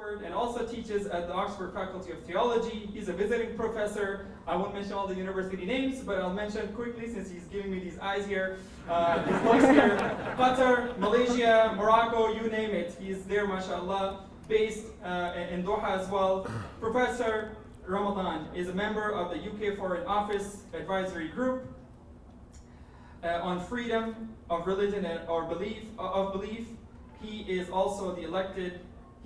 Oxford and also teaches at the Oxford Faculty of Theology. He's a visiting professor. I won't mention all the university names, but I'll mention quickly since he's giving me these eyes here. His books here, Qatar, Malaysia, Morocco, you name it. He's there, mashallah, based in Doha as well. Professor Ramadan is a member of the UK Foreign Office Advisory Group on freedom of religion or belief. He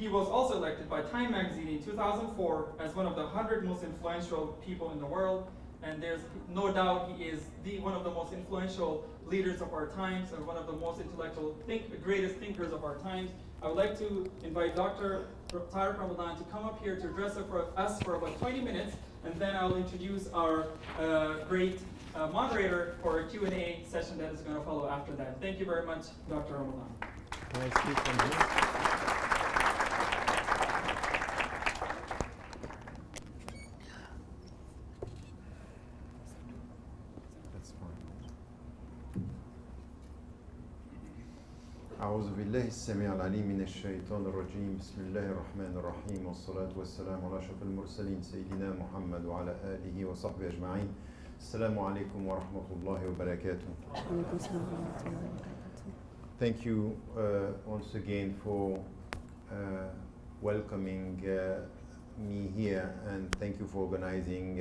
was also elected by Time magazine in 2004 as one of the 100 most influential people in the world. And there's no doubt he is one of the most influential leaders of our times and one of the most intellectual, greatest thinkers of our times. I would like to invite Dr. Tariq Ramadan to come up here to address us for about 20 minutes, and then I'll introduce our great moderator for a Q&A session that is going to follow after that. Thank you very much, Dr. Ramadan. Can I speak from here? That's fine. أعوذ بالله السميع العليم من الشيطان الرجيم بسم الله الرحمن الرحيم والصلاة والسلام على أشرف المرسلين سيدنا محمد وعلى آله وصحبه أجمعين. السلام عليكم ورحمة الله وبركاته. Thank you once again for welcoming me here, and thank you for organizing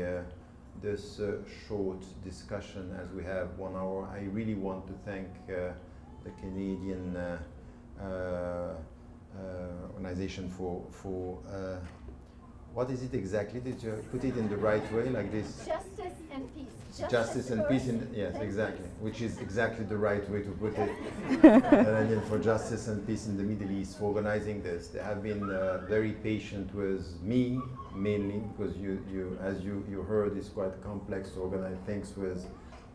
this short discussion as we have 1 hour. I really want to thank the Canadian organization for what is it exactly? Did you put it in the right way like this? Justice and peace. Justice and peace, yes, exactly, which is exactly the right way to put it. And for Justice and Peace in the Middle East, for organizing this. They have been very patient with me, mainly, because as you heard, it's quite complex to organize things with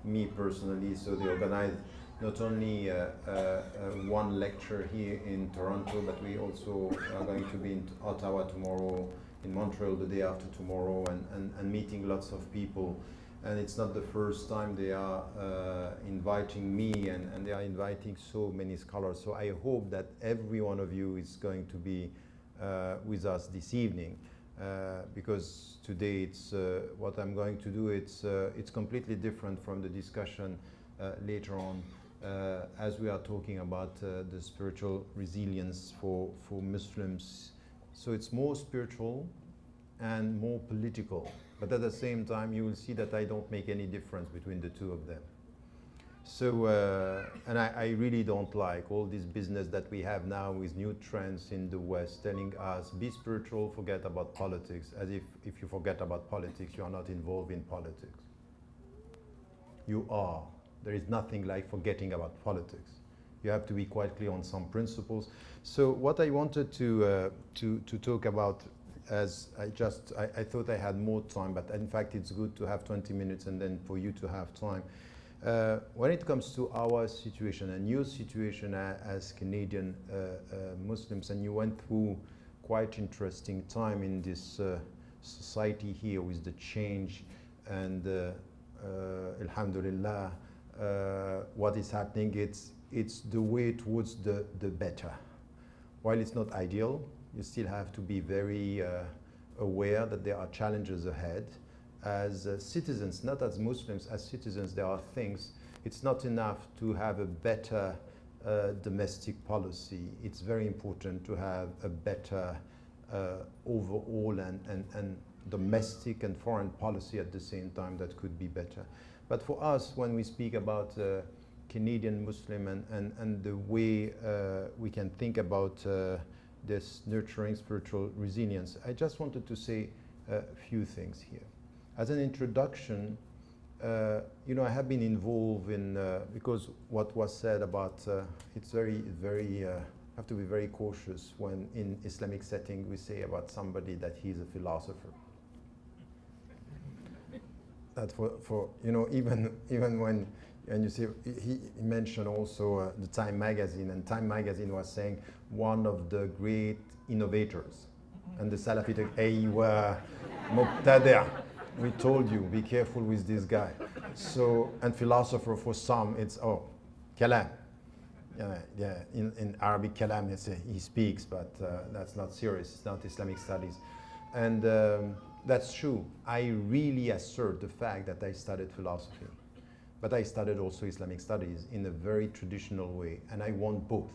me personally. So they organized not only one lecture here in Toronto, but we also are going to be in Ottawa tomorrow, in Montreal the day after tomorrow, and meeting lots of people. And it's not the first time they are inviting me, and they are inviting so many scholars. So I hope that every one of you is going to be with us this evening, because today it's what I'm going to do. It's completely different from the discussion later on, as we are talking about the spiritual resilience for Muslims. So it's more spiritual and more political. But at the same time, you will see that I don't make any difference between the two of them. So, and I really don't like all this business that we have now with new trends in the West telling us, be spiritual, forget about politics, as if you forget about politics, you are not involved in politics. You are. There is nothing like forgetting about politics. You have to be quite clear on some principles. So what I wanted to talk about, as I thought I had more time, but in fact it's good to have 20 minutes and then for you to have time. When it comes to our situation and your situation as Canadian Muslims, and you went through quite interesting time in this society here with the change, and alhamdulillah, what is happening, it's the way towards the better. While it's not ideal, you still have to be very aware that there are challenges ahead. As citizens, not as Muslims, as citizens, there are things. It's not enough to have a better domestic policy. It's very important to have a better overall and domestic and foreign policy at the same time that could be better. But for us, when we speak about Canadian Muslim and the way we can think about this nurturing spiritual resilience, I just wanted to say a few things here. As an introduction, I have been involved in, because what was said about, it's very, have to be very cautious when in Islamic setting we say about somebody that he's a philosopher. That for even when, and you see, he mentioned also the Time magazine, and Time magazine was saying one of the great innovators, and the Salafi Aywa Muqtada. We told you, be careful with this guy. So, and philosopher for some, it's kalam. Yeah, in Arabic kalam he speaks, but that's not serious. It's not Islamic studies. And that's true. I really assert the fact that I studied philosophy, but I studied also Islamic studies in a very traditional way, and I want both.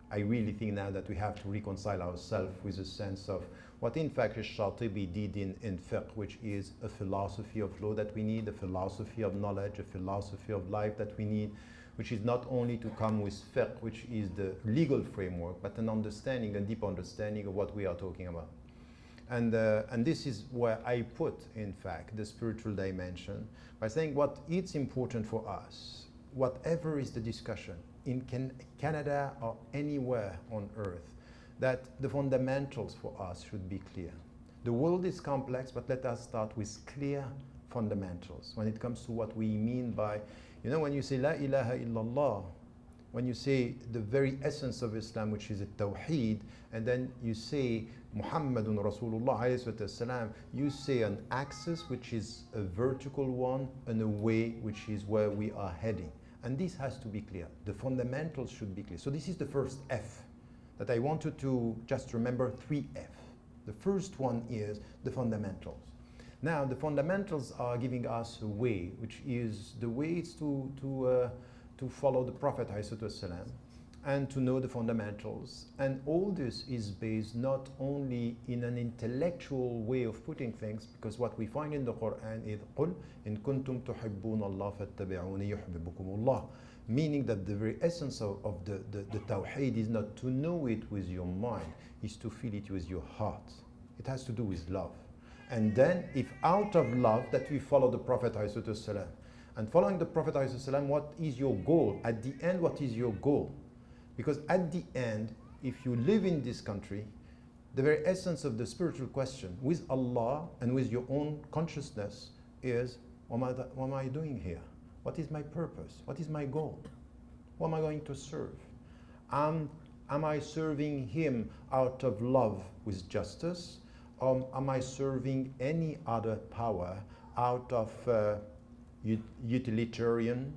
I really think now that we have to reconcile ourselves with a sense of what in fact Shatibi did in fiqh, which is a philosophy of law that we need, a philosophy of knowledge, a philosophy of life that we need, which is not only to come with fiqh, which is the legal framework, but an understanding, a deep understanding of what we are talking about. And this is where I put, in fact, the spiritual dimension by saying what it's important for us, whatever is the discussion, in Canada or anywhere on earth, that the fundamentals for us should be clear. The world is complex, but let us start with clear fundamentals when it comes to what we mean by, you know, when you say La ilaha illallah, when you say the very essence of Islam, which is a tawheed, and then you say Muhammadun Rasulullah alayhi salatu, you say an axis which is a vertical one and a way which is where we are heading. And this has to be clear. The fundamentals should be clear. So this is the first F that I wanted to just remember, 3F. The first one is the fundamentals. Now, the fundamentals are giving us a way, which is the way is to follow the Prophet ﷺ and to know the fundamentals. And all this is based not only in an intellectual way of putting things, because what we find in the Quran is قُلْ إِن كُنْتُمْ تُحِبُّونَ اللَّهَ فَاتَّبِعُونِ يُحْبِبُكُمُ اللَّهُ. Meaning that the very essence of the tawheed is not to know it with your mind, is to feel it with your heart. It has to do with love. And then if out of love that we follow the Prophet ﷺ, and following the Prophet ﷺ, what is your goal? At the end, what is your goal? Because at the end, if you live in this country, the very essence of the spiritual question with Allah and with your own consciousness is, what am I doing here? What is my purpose? What is my goal? Who am I going to serve? Am I serving him out of love with justice? Or am I serving any other power out of utilitarian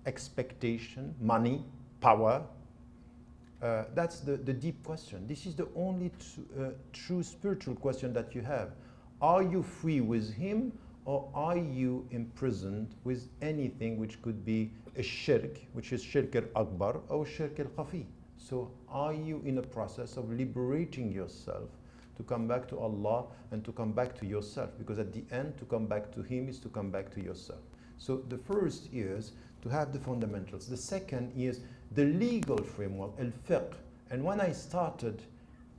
expectation, money, power? That's the deep question. This is the only true spiritual question that you have. Are you free with him, or are you imprisoned with anything which could be a shirk, which is shirk al-akbar or shirk al-khafi? So are you in a process of liberating yourself to come back to Allah and to come back to yourself? Because at the end, to come back to him is to come back to yourself. So the first is to have the fundamentals. The second is the legal framework, al-fiqh. And when I started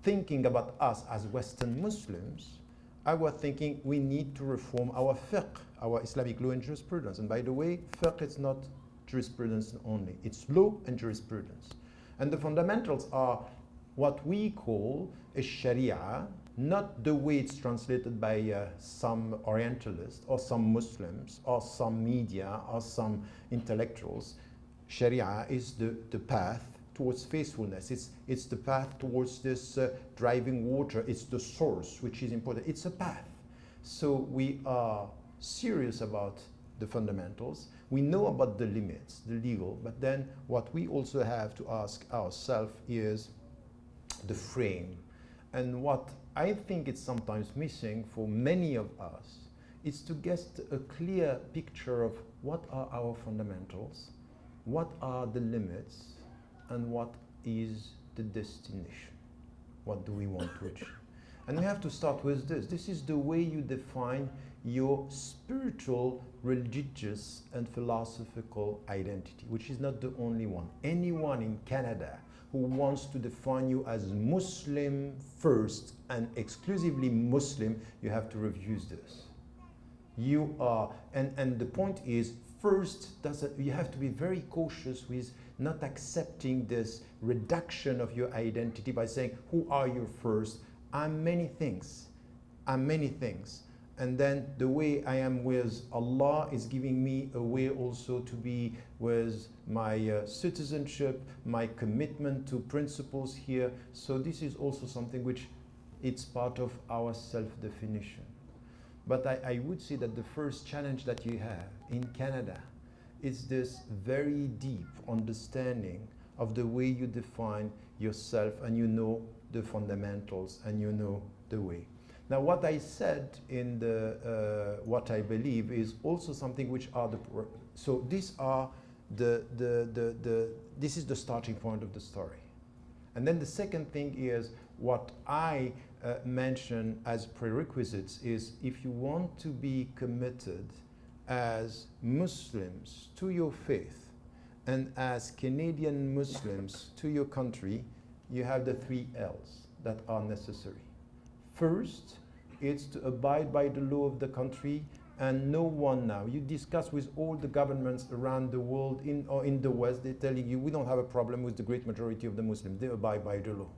thinking about us as Western Muslims, I was thinking we need to reform our fiqh, our Islamic law and jurisprudence. And by the way, fiqh is not jurisprudence only. It's law and jurisprudence. And the fundamentals are what we call a sharia, not the way it's translated by some Orientalists or some Muslims or some media or some intellectuals. Sharia is the path towards faithfulness. It's the path towards this driving water. It's the source, which is important. It's a path. So we are serious about the fundamentals. We know about the limits, the legal, but then what we also have to ask ourselves is the frame. And what I think it's sometimes missing for many of us is to get a clear picture of what are our fundamentals, what are the limits, and what is the destination. What do we want to achieve? And we have to start with this. This is the way you define your spiritual, religious, and philosophical identity, which is not the only one. Anyone in Canada who wants to define you as Muslim first and exclusively Muslim, you have to refuse this. You are, and the point is, first, you have to be very cautious with not accepting this reduction of your identity by saying, who are you first? I'm many things. I'm many things. And then the way I am with Allah is giving me a way also to be with my citizenship, my commitment to principles here. So this is also something which it's part of our self-definition. But I would say that the first challenge that you have in Canada is this very deep understanding of the way you define yourself, and you know the fundamentals, and you know the way. Now, what I said in the what I believe is also something which are the so these are this is the starting point of the story. And then the second thing is what I mention as prerequisites is, if you want to be committed as Muslims to your faith and as Canadian Muslims to your country, you have the 3 L's that are necessary. First, it's to abide by the law of the country, and no one now. You discuss with all the governments around the world or in the West, they're telling you, we don't have a problem with the great majority of the Muslims. They abide by the law.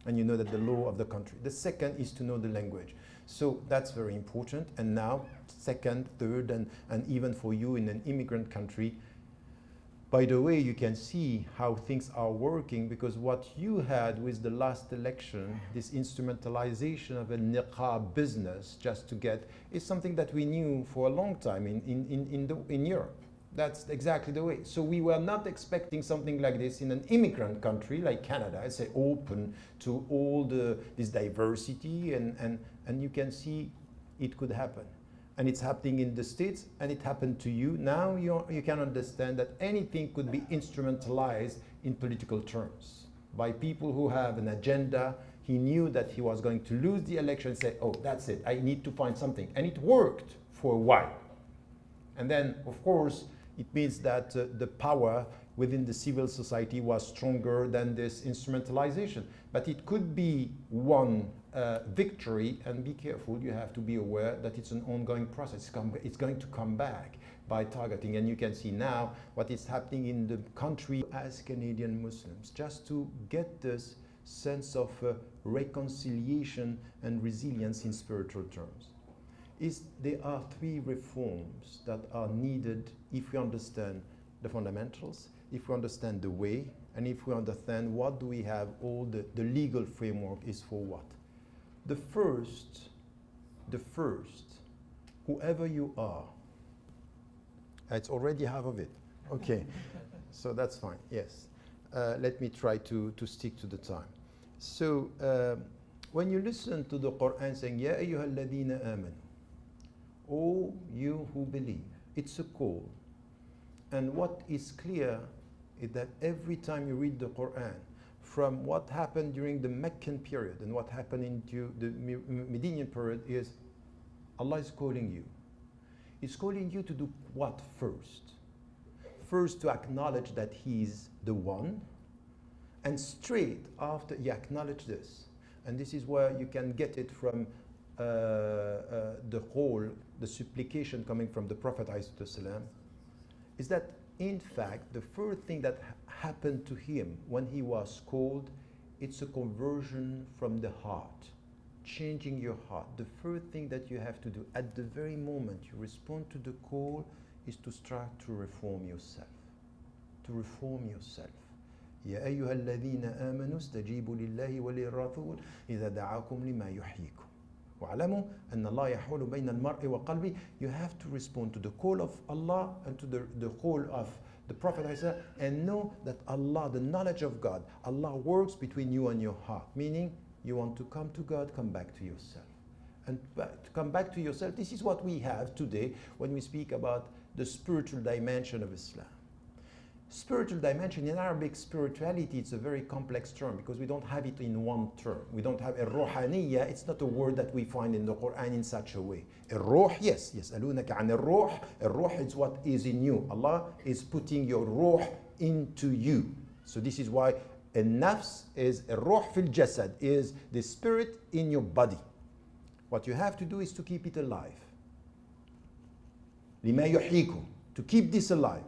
And you know that the law of the country. The second is to know the language. So that's very important. And now, second, third, and even for you in an immigrant country, by the way, you can see how things are working, because what you had with the last election, this instrumentalization of a niqab business just to get, is something that we knew for a long time in Europe. That's exactly the way. So we were not expecting something like this in an immigrant country like Canada. I say open to all this diversity, and you can see it could happen. And it's happening in the States, and it happened to you. Now you can understand that anything could be instrumentalized in political terms by people who have an agenda. He knew that he was going to lose the election and say, oh, that's it, I need to find something. And it worked for a while. And then, of course, it means that the power within the civil society was stronger than this instrumentalization. But it could be one victory, and be careful, you have to be aware that it's an ongoing process. It's going to come back by targeting, and you can see now what is happening in the country as Canadian Muslims, just to get this sense of reconciliation and resilience in spiritual terms. There are 3 reforms that are needed if we understand the fundamentals, if we understand the way, and if we understand what do we have, all the legal framework is for what. The first, whoever you are, it's already half of it. Okay, so that's fine, yes. Let me try to stick to the time. So when you listen to the Quran saying, Ya ayyuha alladhina amanu, O you who believe, it's a call. And what is clear is that every time you read the Quran, from what happened during the Meccan period and what happened into the Medinian period, is Allah is calling you. He's calling you to do what first? First, to acknowledge that He's the one, and straight after you acknowledge this, and this is where you can get it from the supplication coming from the Prophet ﷺ, is that in fact the first thing that happened to him when he was called, it's a conversion from the heart, changing your heart. The first thing that you have to do at the very moment you respond to the call is to start to reform yourself. To reform yourself. يا أيها الذين آمنوا استجيبوا لله وللرسول إذا دعاكم لما يحييكم وَاعْلَمُوا أَنَّ اللَّهَ يَحُولُ بَيْنَ الْمَرْءِ وَقَلْبِهِ. You have to respond to the call of Allah and to the call of the Prophet ﷺ, and know that Allah, the knowledge of God, Allah works between you and your heart. Meaning, you want to come to God, come back to yourself. And to come back to yourself, this is what we have today when we speak about the spiritual dimension of Islam. Spiritual dimension, in Arabic, spirituality, it's a very complex term because we don't have it in one term. We don't have a ruhaniyya. It's not a word that we find in the Quran in such a way. Ruh, yes, يسألونك عن الروح. Ruh is what is in you. Allah is putting your ruh into you. So this is why a nafs is a ruh fil jasad, is the spirit in your body. What you have to do is to keep it alive. لما يحييكم, to keep this alive.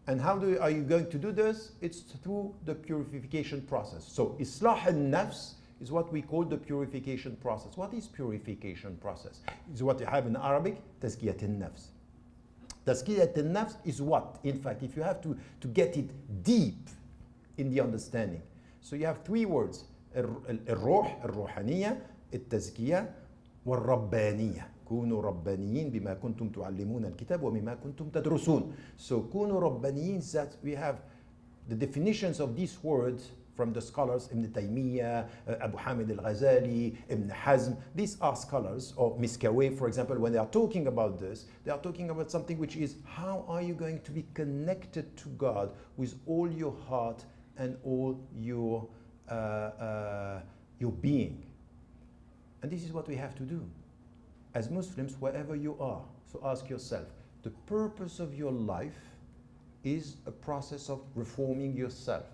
And how are you going to do this? It's through the purification process. So Islah al-Nafs is what we call the purification process. What is purification process? It's what you have in Arabic, Tazkiyat al-Nafs. Tazkiyat al-Nafs is what? In fact, if you have to get it deep in the understanding. So you have 3 words, الروح, الروحانية, التزكية, والربانية. كونوا ربانيين بما كنتم تعلمون الكتاب وبما كنتم تدرسون. So كونوا ربانيين, that we have the definitions of these words from the scholars, Ibn Taymiyyah, Abu Hamid al-Ghazali, Ibn Hazm, these are scholars, or Miskawayh, for example, when they are talking about this, they are talking about something which is, how are you going to be connected to God with all your heart and all your being? And this is what we have to do as Muslims, wherever you are. So ask yourself, the purpose of your life is a process of reforming yourself.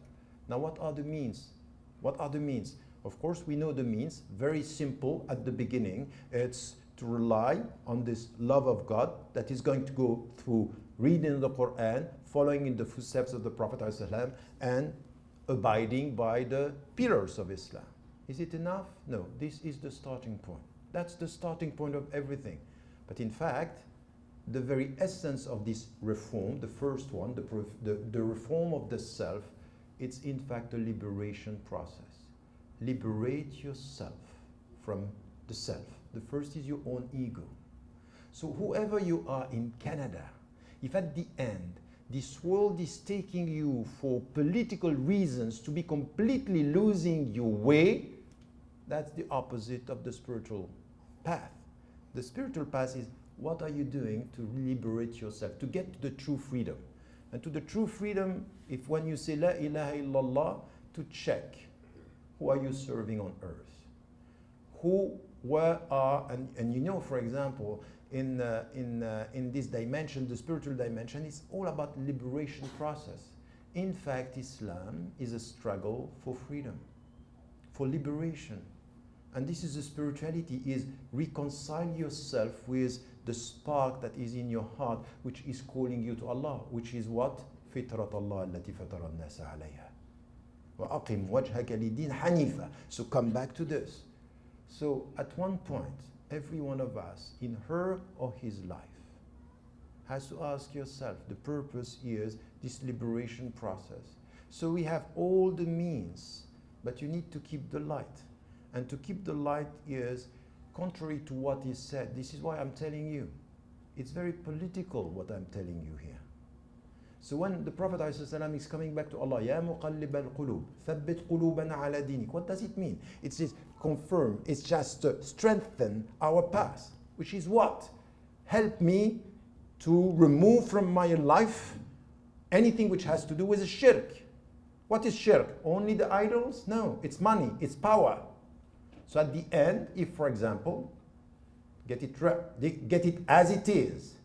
Now, what are the means? What are the means? Of course, we know the means, very simple at the beginning. It's to rely on this love of God that is going to go through reading the Quran, following in the footsteps of the Prophet ﷺ, and abiding by the pillars of Islam. Is it enough? No, this is the starting point. That's the starting point of everything. But in fact, the very essence of this reform, the first one, the reform of the self, it's in fact a liberation process. Liberate yourself from the self. The first is your own ego. So whoever you are in Canada, if at the end this world is taking you for political reasons to be completely losing your way, that's the opposite of the spiritual path. The spiritual path is, what are you doing to liberate yourself, to get to the true freedom? And to the true freedom, if when you say La ilaha illallah, to check, who are you serving on earth? Where are, and you know, for example, in this dimension, the spiritual dimension, it's all about liberation process. In fact, Islam is a struggle for freedom, for liberation. And this is the spirituality, is reconcile yourself with the spark that is in your heart, which is calling you to Allah, which is what? فِطْرَةَ اللَّهِ الَّتِي فَطَرَ النَّاسَ عَلَيْهَا وَأَقِمْ وَجْهَكَ لِلدِّينِ حَنِيفًا. So come back to this. So at one point, every one of us, in her or his life, has to ask yourself, the purpose is this liberation process. So we have all the means, but you need to keep the light. And to keep the light is contrary to what is said. This is why I'm telling you. It's very political what I'm telling you here. So when the Prophet ﷺ is coming back to Allah, Ya muqallib al-qulub, thabbit qulubana ala dinik. What does it mean? It says confirm. It's just to strengthen our path. Which is what? Help me to remove from my life anything which has to do with shirk. What is shirk? Only the idols? No, it's money, it's power. So at the end, if, for example, get it as it is,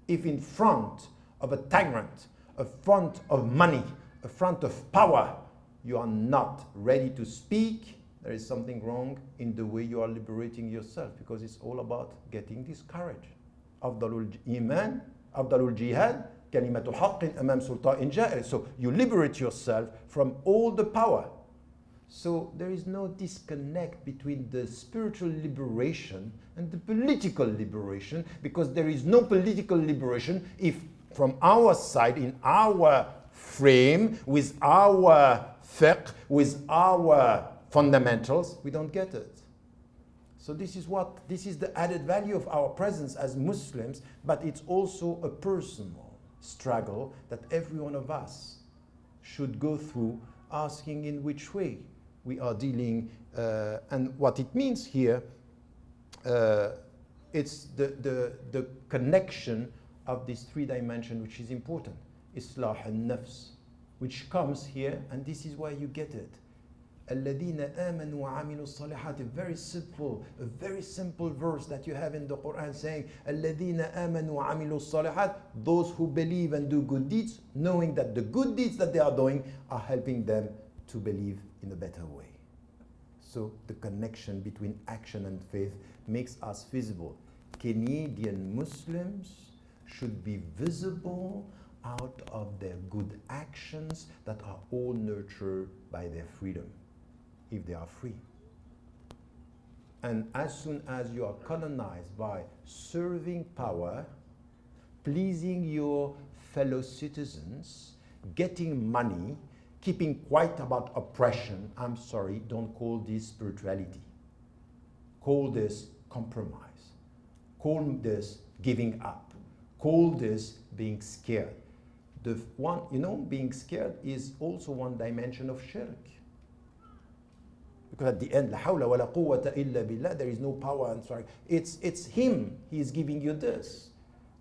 if in front of a tyrant, a front of money, a front of power, you are not ready to speak, there is something wrong in the way you are liberating yourself, because it's all about getting this courage. Afdalul iman, afdalul jihad, kalimatul haqqin amam sulta'in ja'ir. So you liberate yourself from all the power. So there is no disconnect between the spiritual liberation and the political liberation, because there is no political liberation if from our side, in our frame, with our fiqh, with our fundamentals, we don't get it. So this is the added value of our presence as Muslims, but it's also a personal struggle that every one of us should go through, asking in which way we are dealing, and what it means here, it's the connection of these three dimensions, which is important. Islah al-nafs, which comes here, and this is why you get it. الَّذِينَ آمَنُوا وَعَمِلُوا الصَّالِحَاتِ, a very simple verse that you have in the Quran saying, الَّذِينَ آمَنُوا وَعَمِلُوا الصَّالِحَاتِ, those who believe and do good deeds, knowing that the good deeds that they are doing are helping them to believe in a better way. So the connection between action and faith makes us visible. Canadian Muslims should be visible out of their good actions that are all nurtured by their freedom, if they are free. And as soon as you are colonized by serving power, pleasing your fellow citizens, getting money, keeping quiet about oppression, I'm sorry, don't call this spirituality. Call this compromise. Call this giving up. Call this being scared. The one, you know, being scared is also one dimension of shirk. Because at the end, la hawla wa la quwwata illa billah, there is no power and strength. It's him, he is giving you this.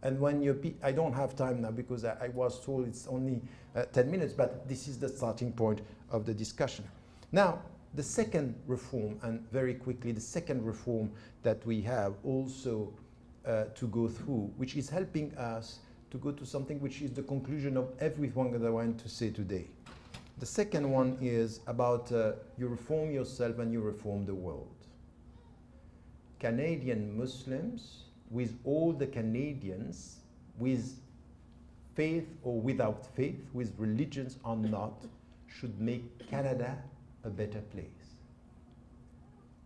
And when you, I don't have time now because I was told it's only 10 minutes, but this is the starting point of the discussion. Now, the second reform, and very quickly, the second reform that we have also to go through, which is helping us to go to something which is the conclusion of everything that I want to say today. The second one is about you reform yourself and you reform the world. Canadian Muslims, with all the Canadians, with faith or without faith, with religions or not, should make Canada a better place.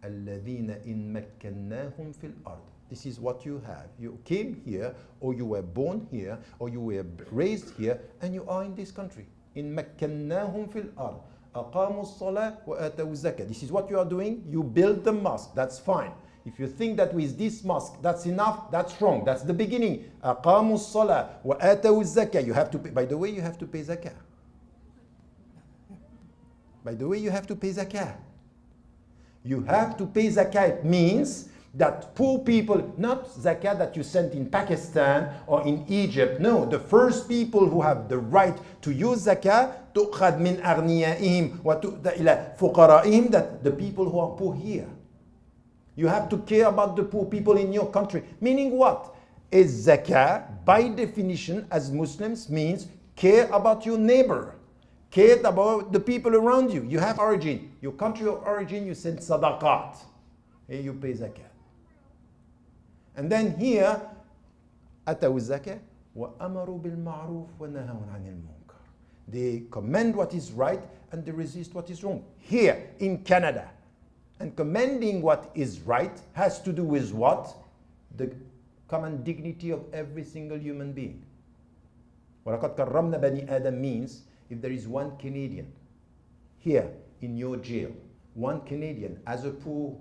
الَّذِينَ إِن مَكَّنَّاهُمْ فِي الْأَرْضِ. This is what you have. You came here, or you were born here, or you were raised here, and you are in this country. إِن مَكَّنَّاهُمْ فِي الْأَرْضِ أَقَامُوا الصَّلَاةَ وَآتَوُا الزَّكَاةَ. This is what you are doing. You build the mosque. That's fine. If you think that with this mosque that's enough, that's wrong. That's the beginning. أَقَامُوا الصَّلَاةَ وَآتَوُا الزَّكَاةَ. You have to pay. By the way, you have to pay zakah. By the way, you have to pay zakah. You have to pay zakah. It means that poor people, not zakah that you sent in Pakistan or in Egypt. No, the first people who have the right to use zakah, تُؤْخَذْ مِنْ أَغْنِيَائِهِمْ وَتُؤْدَى إِلَى فُقَرَائِهِمْ, that the people who are poor here. You have to care about the poor people in your country. Meaning what? Is zakah, by definition, as Muslims, means care about your neighbor. Care about the people around you. You have origin. Your country of origin, you send sadaqat. Here you pay zakah. And then here, أَتَوُا الزَّكَاةَ وَأَمَرُوا بِالْمَعْرُوفِ وَنَهَوْا عَنِ الْمُنكَرِ. They commend what is right and they resist what is wrong. Here in Canada. And commending what is right has to do with what? The common dignity of every single human being. وَلَقَدْ كَرَّمْنَا بَنِي آدَمَ means if there is one Canadian here in your jail, one Canadian as a poor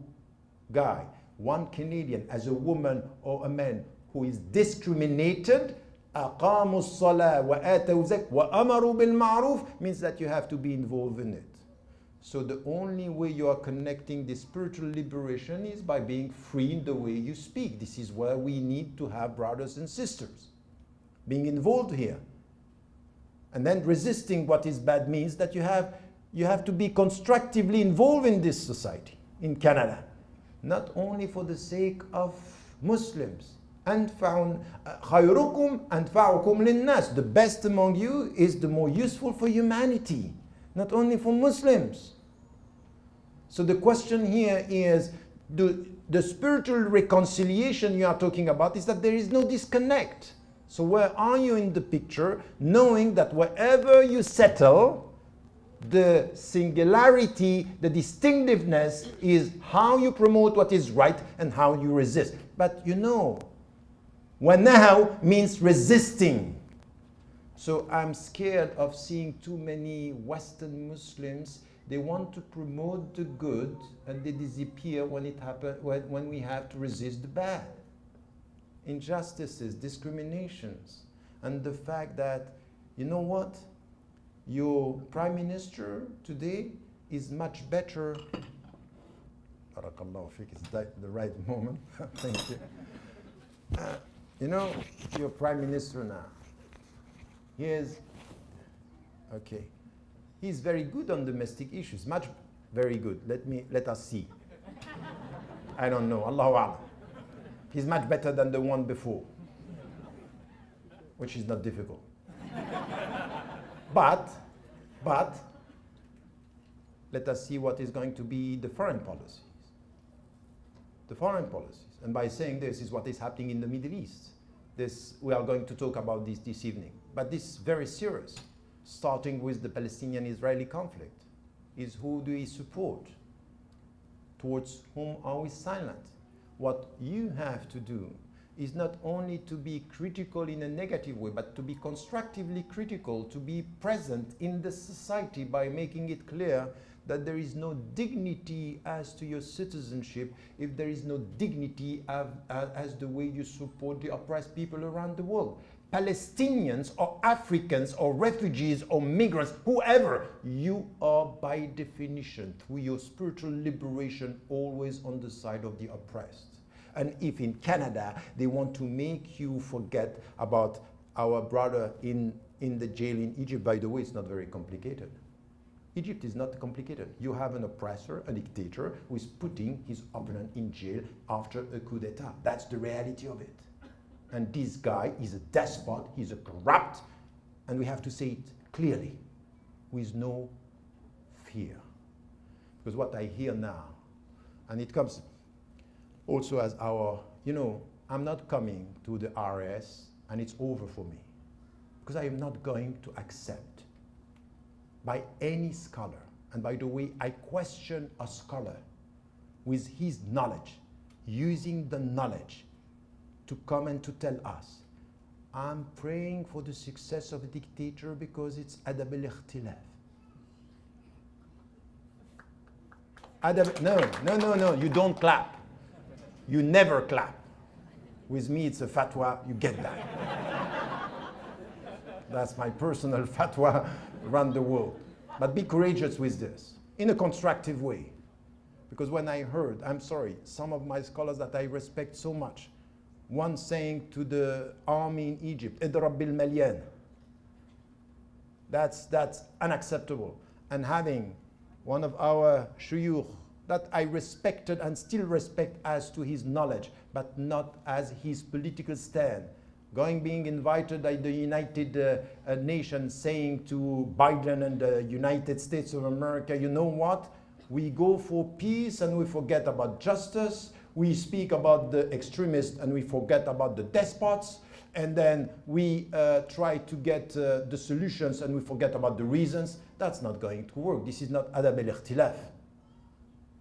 guy, one Canadian as a woman or a man who is discriminated, أَقَامُوا الصَّلَاةَ وَآتَوُا الزَّكَاةَ وَأَمَرُوا بِالْمَعْرُوفِ means that you have to be involved in it. So the only way you are connecting the spiritual liberation is by being free in the way you speak. This is where we need to have brothers and sisters. Being involved here. And then resisting what is bad means that you have to be constructively involved in this society, in Canada. Not only for the sake of Muslims. خَيْرُكُمْ أَنْفَعُكُمْ لِلنَّاسِ. The best among you is the more useful for humanity. Not only for Muslims. So the question here is, the spiritual reconciliation you are talking about is that there is no disconnect. So where are you in the picture, knowing that wherever you settle, the singularity, the distinctiveness is how you promote what is right and how you resist. But you know, وَنَهَوْ means resisting. So I'm scared of seeing too many Western Muslims. They want to promote the good and they disappear when it happen, when we have to resist the bad. Injustices, discriminations, and the fact that, you know what? Your Prime Minister today is much better. Barakallahu fik, it's the right moment. Thank you. You know, your Prime Minister now. He is, okay. He's very good on domestic issues, very good. Let us see. I don't know, Allahu A'lam. He's much better than the one before, which is not difficult. But, let us see what is going to be the foreign policies. The foreign policies. And by saying this is what is happening in the Middle East. We are going to talk about this evening. But this is very serious, starting with the Palestinian-Israeli conflict. Is who do we support? Towards whom are we silent? What you have to do is not only to be critical in a negative way, but to be constructively critical, to be present in the society by making it clear that there is no dignity as to your citizenship if there is no dignity as the way you support the oppressed people around the world. Palestinians or Africans or refugees or migrants, whoever, you are by definition, through your spiritual liberation, always on the side of the oppressed. And if in Canada they want to make you forget about our brother in the jail in Egypt, by the way, it's not very complicated. Egypt is not complicated. You have an oppressor, a dictator, who is putting his opponent in jail after a coup d'etat. That's the reality of it. And this guy is a despot, he's a corrupt, and we have to say it clearly, with no fear. Because what I hear now, and it comes also as our, I'm not coming to the RS and it's over for me. Because I am not going to accept by any scholar, and by the way, I question a scholar with his knowledge, using the knowledge to come and to tell us, I'm praying for the success of a dictator because it's adab al-ikhtilaf. No, you don't clap. You never clap. With me, it's a fatwa, you get that. That's my personal fatwa around the world. But be courageous with this, in a constructive way. Because when I heard, I'm sorry, some of my scholars that I respect so much, one saying to the army in Egypt, "Idrab bil malyan." That's unacceptable. And having one of our shuyukh that I respected and still respect as to his knowledge, but not as his political stand, being invited by the United Nations, saying to Biden and the United States of America, you know what? We go for peace and we forget about justice. We speak about the extremists and we forget about the despots. And then we try to get the solutions and we forget about the reasons. That's not going to work. This is not adab al-ikhtilaf.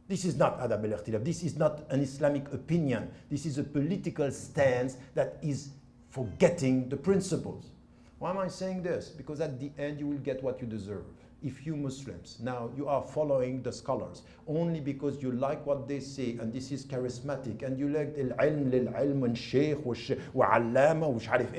This is not adab al-ikhtilaf. This is not an Islamic opinion. This is a political stance that is forgetting the principles. Why am I saying this? Because at the end you will get what you deserve. If you Muslims, now you are following the scholars only because you like what they say and this is charismatic and you like al-ilm lil-ilm and shaykh wa allama wa sharif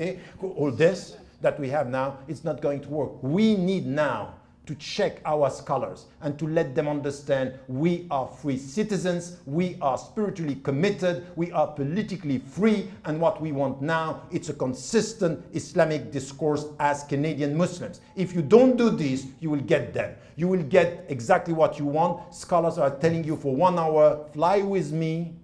all this that we have now, it's not going to work. We need now to check our scholars and to let them understand we are free citizens, we are spiritually committed, we are politically free, and what we want now, it's a consistent Islamic discourse as Canadian Muslims. If you don't do this, you will get them. You will get exactly what you want. Scholars are telling you for 1 hour, fly with me,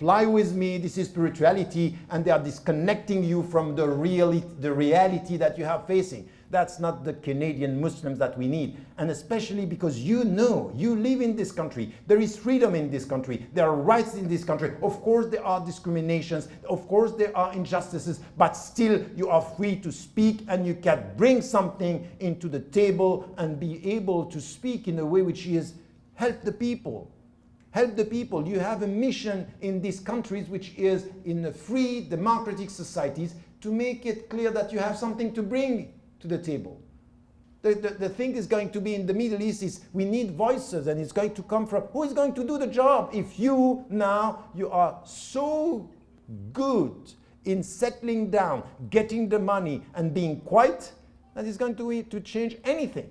this is spirituality, and they are disconnecting you from the reality that you have facing. That's not the Canadian Muslims that we need. And especially because you live in this country. There is freedom in this country. There are rights in this country. Of course there are discriminations. Of course there are injustices. But still you are free to speak and you can bring something into the table and be able to speak in a way which is help the people. Help the people. You have a mission in these countries which is in the free democratic societies to make it clear that you have something to bring to the table. The thing is going to be in the Middle East is we need voices, and it's going to come from who is going to do the job. If you are so good in settling down, getting the money and being quiet, that is going to change anything.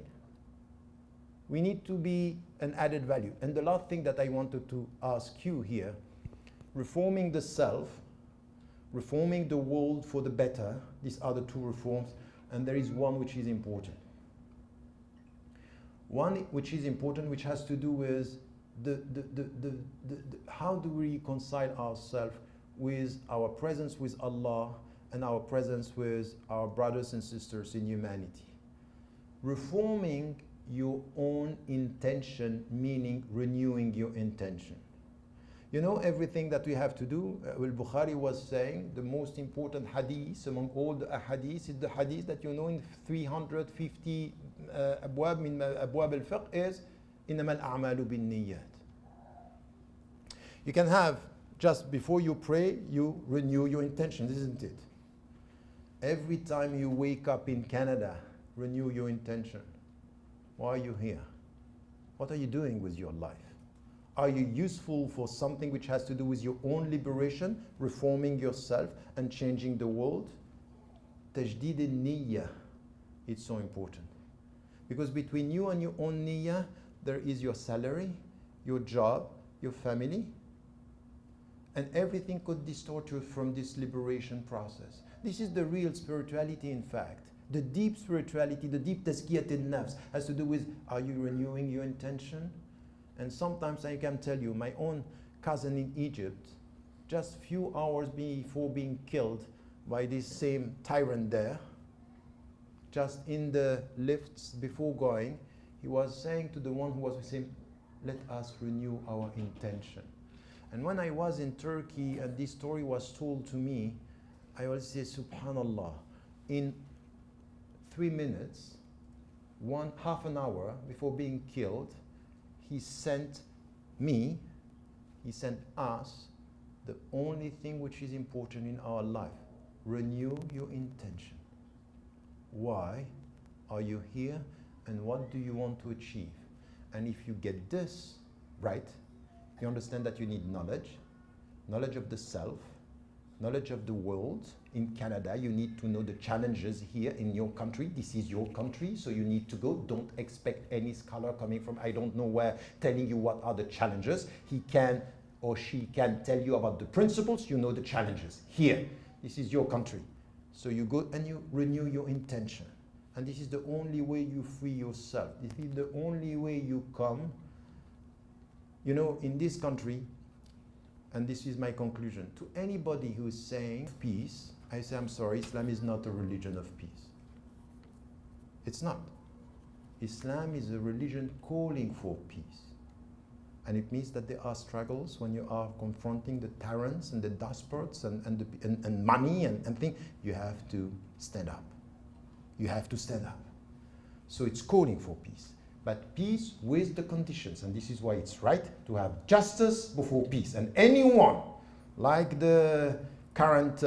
We need to be an added value. And the last thing that I wanted to ask you here, reforming the self, reforming the world for the better, these are the two reforms. And there is one which is important. One which is important, which has to do with how do we reconcile ourselves with our presence with Allah and our presence with our brothers and sisters in humanity. Reforming your own intention, meaning renewing your intention. You know, everything that we have to do, Al-Bukhari was saying, the most important hadith among all the hadiths is the hadith that you know in 350 abwab min abwab al-fiqh is إِنَّمَا الْأَعْمَالُ بِالنِّيَّاتِ. You can have, just before you pray, you renew your intention, isn't it? Every time you wake up in Canada, renew your intention. Why are you here? What are you doing with your life? Are you useful for something which has to do with your own liberation, reforming yourself and changing the world? Tajdid al-niyyah, it's so important. Because between you and your own niyyah, there is your salary, your job, your family, and everything could distort you from this liberation process. This is the real spirituality, in fact. The deep spirituality, the deep tazkiyat al-nafs has to do with, are you renewing your intention? And sometimes I can tell you, my own cousin in Egypt, just few hours before being killed by this same tyrant there, just in the lifts before going, he was saying to the one who was with him, let us renew our intention. And when I was in Turkey and this story was told to me, I always say, subhanallah, in 3 minutes, half an hour before being killed, he sent me, he sent us, the only thing which is important in our life. Renew your intention. Why are you here and what do you want to achieve? And if you get this right, you understand that you need knowledge, knowledge of the self, knowledge of the world. In Canada, you need to know the challenges here in your country. This is your country, so you need to go. Don't expect any scholar coming from I don't know where telling you what are the challenges. He can or she can tell you about the principles, you know the challenges. Here, this is your country. So you go and you renew your intention. And this is the only way you free yourself. This is the only way you come. You know, in this country, and this is my conclusion, to anybody who is saying peace, I say, I'm sorry, Islam is not a religion of peace. It's not. Islam is a religion calling for peace. And it means that there are struggles when you are confronting the tyrants and the despots and money and things. You have to stand up. You have to stand up. So it's calling for peace. But peace with the conditions. And this is why it's right to have justice before peace. And anyone, like the current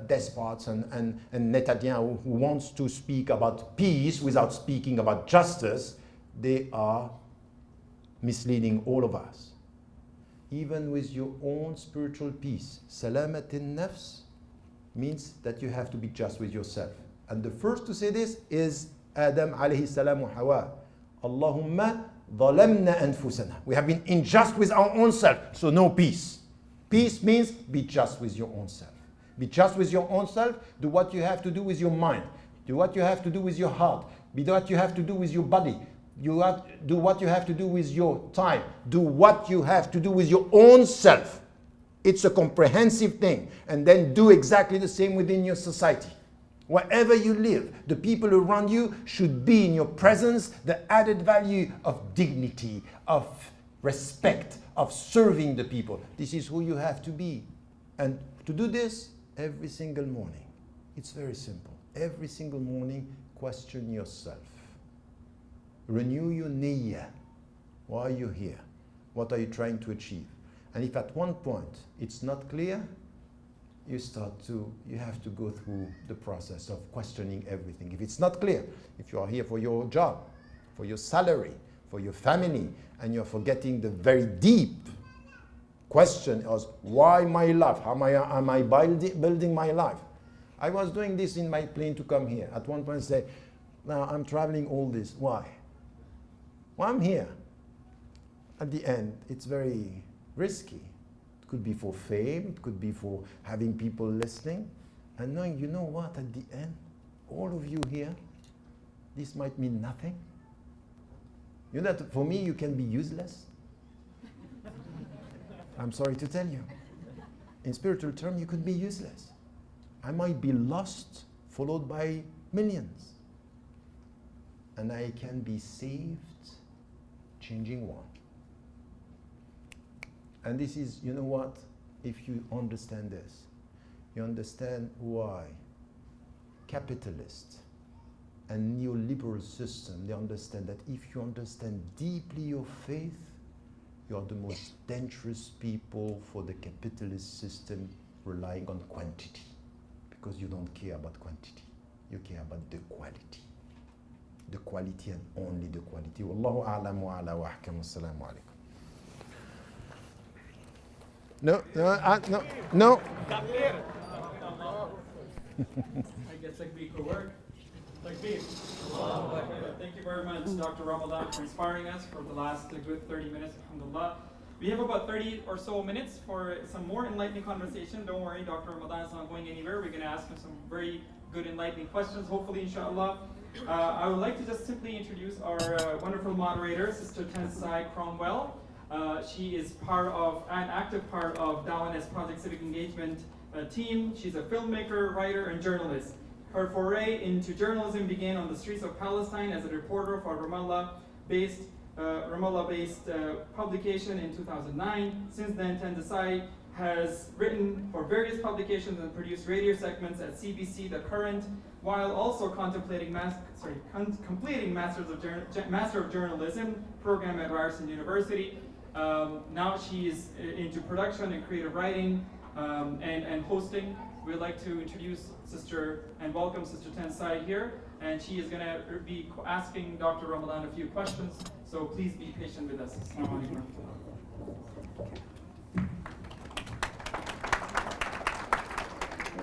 despots and Netanyahu, who wants to speak about peace without speaking about justice, they are misleading all of us. Even with your own spiritual peace, salamat al-nafs means that you have to be just with yourself. And the first to say this is Adam alayhi salam wa Hawa. Allahumma zalamna anfusana. We have been unjust with our own self, so no peace. Peace means be just with your own self. Be just with your own self. Do what you have to do with your mind. Do what you have to do with your heart. Do what you have to do with your body. Do what you have to do with your time. Do what you have to do with your own self. It's a comprehensive thing. And then do exactly the same within your society. Wherever you live, the people around you should be in your presence the added value of dignity, of respect, of serving the people. This is who you have to be. And to do this every single morning. It's very simple. Every single morning, question yourself. Renew your niyyah. Why are you here? What are you trying to achieve? And if at one point it's not clear, you have to go through the process of questioning everything. If it's not clear, if you are here for your job, for your salary, for your family, and you're forgetting the very deep question of why my life? How am I building my life? I was doing this in my plane to come here. At one point I say, now I'm traveling all this. Why? Well, I'm here. At the end, it's very risky. It could be for fame, it could be for having people listening, and knowing, you know what, at the end, all of you here, this might mean nothing. You know that for me, you can be useless. I'm sorry to tell you. In spiritual terms, you could be useless. I might be lost, followed by millions. And I can be saved, changing one. And this is, you know what, if you understand this, you understand why capitalists and neoliberal system, they understand that if you understand deeply your faith, you are the most dangerous people for the capitalist system relying on quantity. Because you don't care about quantity, you care about the quality. The quality and only the quality. Wallahu a'lam wa ala wa ahkam. Assalamu alaikum. No. get takbir for work. Takbir. Thank you very much, Dr. Ramadan, for inspiring us for the last good 30 minutes, alhamdulillah. We have about 30 or so minutes for some more enlightening conversation. Don't worry, Dr. Ramadan is not going anywhere. We're going to ask him some very good enlightening questions, hopefully, inshallah. I would like to just simply introduce our wonderful moderator, Sister Tensai Cromwell. She is an active part of Dawanes Project Civic Engagement team. She's a filmmaker, writer, and journalist. Her foray into journalism began on the streets of Palestine as a reporter for Ramallah-based publication in 2009. Since then, Tensai has written for various publications and produced radio segments at CBC The Current, while also completing Master of Journalism program at Ryerson University. Now she is into production and creative writing and hosting. We'd like to introduce and welcome Sister Tensai here, and she is going to be asking Dr. Ramadan a few questions, so please be patient with us. Assalamu alaikum.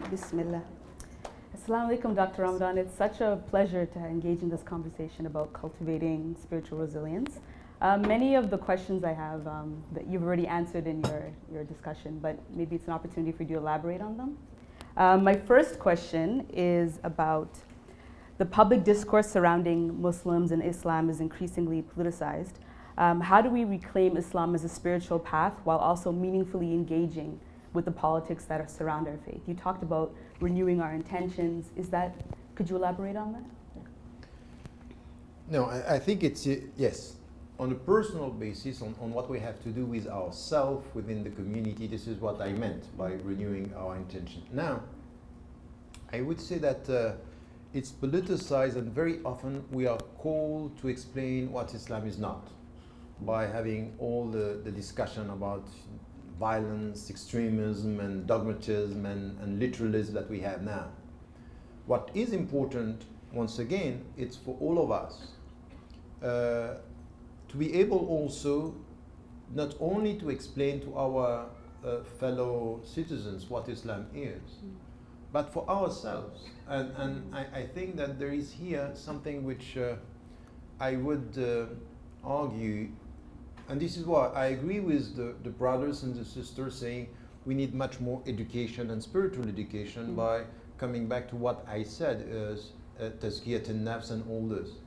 Bismillah. Assalamu alaikum, Dr. Ramadan. It's such a pleasure to engage in this conversation about cultivating spiritual resilience. Many of the questions I have that you've already answered in your discussion, but maybe it's an opportunity for you to elaborate on them. My first question is about the public discourse surrounding Muslims and Islam is increasingly politicized. How do we reclaim Islam as a spiritual path while also meaningfully engaging with the politics that surround our faith? You talked about renewing our intentions. Could you elaborate on that? No, I think it's, yes. On a personal basis, on what we have to do with ourselves within the community, this is what I meant by renewing our intention. Now, I would say that it's politicized, and very often we are called to explain what Islam is not by having all the discussion about violence, extremism, and dogmatism and literalism that we have now. What is important, once again, it's for all of us to be able also not only to explain to our fellow citizens what Islam is, but for ourselves. And I think that there is here something which I would argue, and this is why I agree with the brothers and the sisters saying we need much more education and spiritual education by coming back to what I said is tazkiyat an-nafs and all this.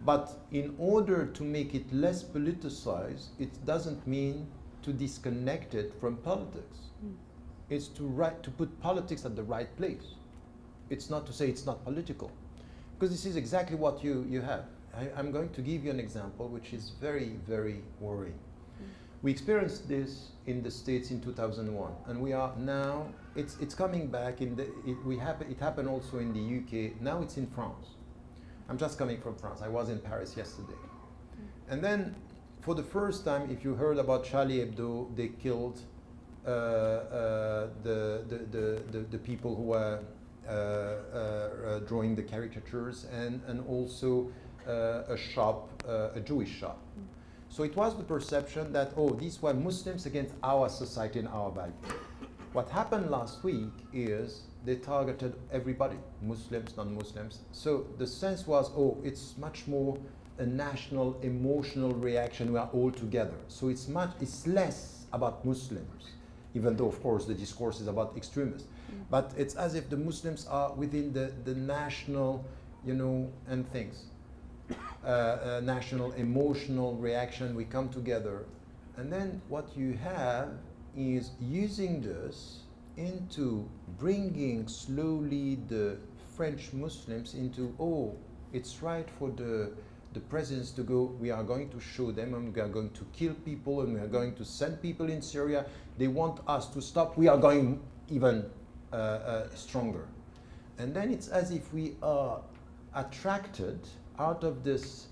But in order to make it less politicized, it doesn't mean to disconnect it from politics. It's to put politics at the right place. It's not to say it's not political. Because this is exactly what you have. I'm going to give you an example which is very, very worrying. We experienced this in the States in 2001, and we are now, it's coming back, it happened also in the UK, now it's in France. I'm just coming from France. I was in Paris yesterday. And then, for the first time, if you heard about Charlie Hebdo, they killed the people who were drawing the caricatures, and also a shop, a Jewish shop. So it was the perception that, oh, these were Muslims against our society and our values. What happened last week is they targeted everybody, Muslims, non-Muslims. So the sense was, oh, it's much more a national emotional reaction. We are all together. So it's less about Muslims, even though, of course, the discourse is about extremists. But it's as if the Muslims are within the national, and things. National emotional reaction, we come together. And then what you have is using this into bringing slowly the French Muslims into, oh, it's right for the presidents to go, we are going to show them, and we are going to kill people, and we are going to send people in Syria. They want us to stop. We are going even stronger. And then it's as if we are attracted out of this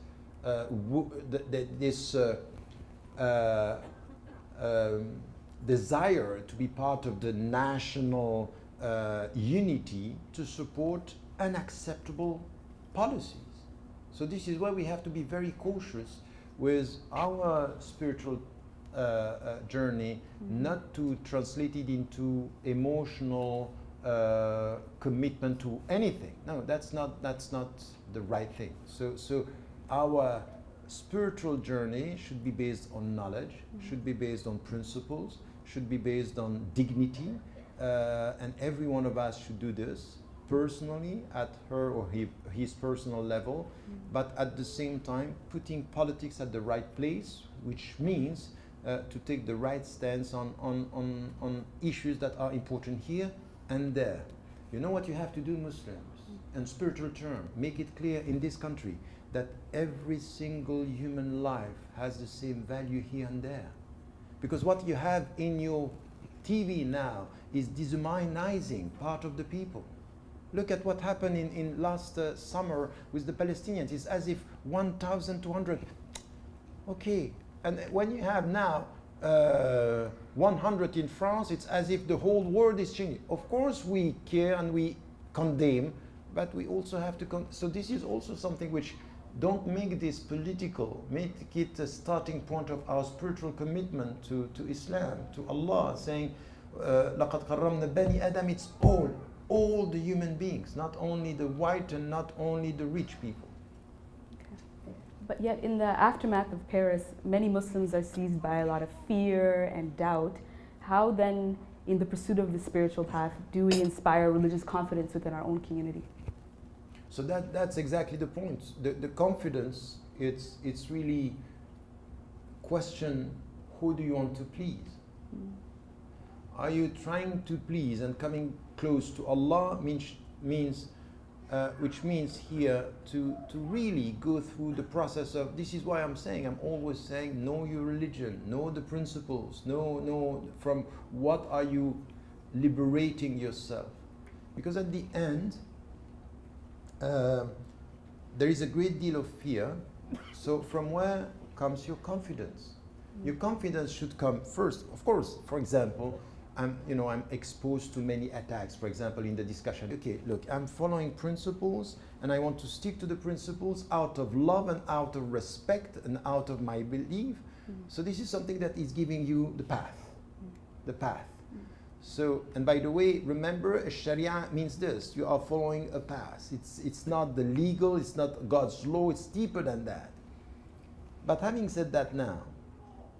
desire to be part of the national unity to support unacceptable policies. So this is why we have to be very cautious with our spiritual journey, not to translate it into emotional commitment to anything. No, that's not the right thing. So our spiritual journey should be based on knowledge, should be based on principles, should be based on dignity, and every one of us should do this personally at her or his personal level, but at the same time putting politics at the right place, which means to take the right stance on issues that are important here and there. You know what you have to do, Muslims, in spiritual terms, make it clear in this country that every single human life has the same value here and there. Because what you have in your TV now is dehumanizing part of the people. Look at what happened in last summer with the Palestinians. It's as if 1,200, okay. And when you have now 100 in France, it's as if the whole world is changing. Of course we care and we condemn, but we also have to, so this is also something which, don't make this political, make it a starting point of our spiritual commitment to Islam, to Allah, saying, لَقَدْ قَرَّمْنَا بَنِي آدَمَ, it's all the human beings, not only the white and not only the rich people. Okay. But yet in the aftermath of Paris, many Muslims are seized by a lot of fear and doubt. How then, in the pursuit of the spiritual path, do we inspire religious confidence within our own community? So that's exactly the point. The confidence, it's really question, who do you want to please? Are you trying to please and coming close to Allah, which means here to really go through the process of, this is why I'm always saying, know your religion, know the principles, know from what are you liberating yourself. Because at the end, there is a great deal of fear. So from where comes your confidence? Your confidence should come first, of course. For example, I'm exposed to many attacks, for example, in the discussion. Okay, look, I'm following principles and I want to stick to the principles out of love and out of respect and out of my belief. So this is something that is giving you the path. The path. So, and by the way, remember, Sharia means this: you are following a path. It's not the legal, it's not God's law, it's deeper than that. But having said that now,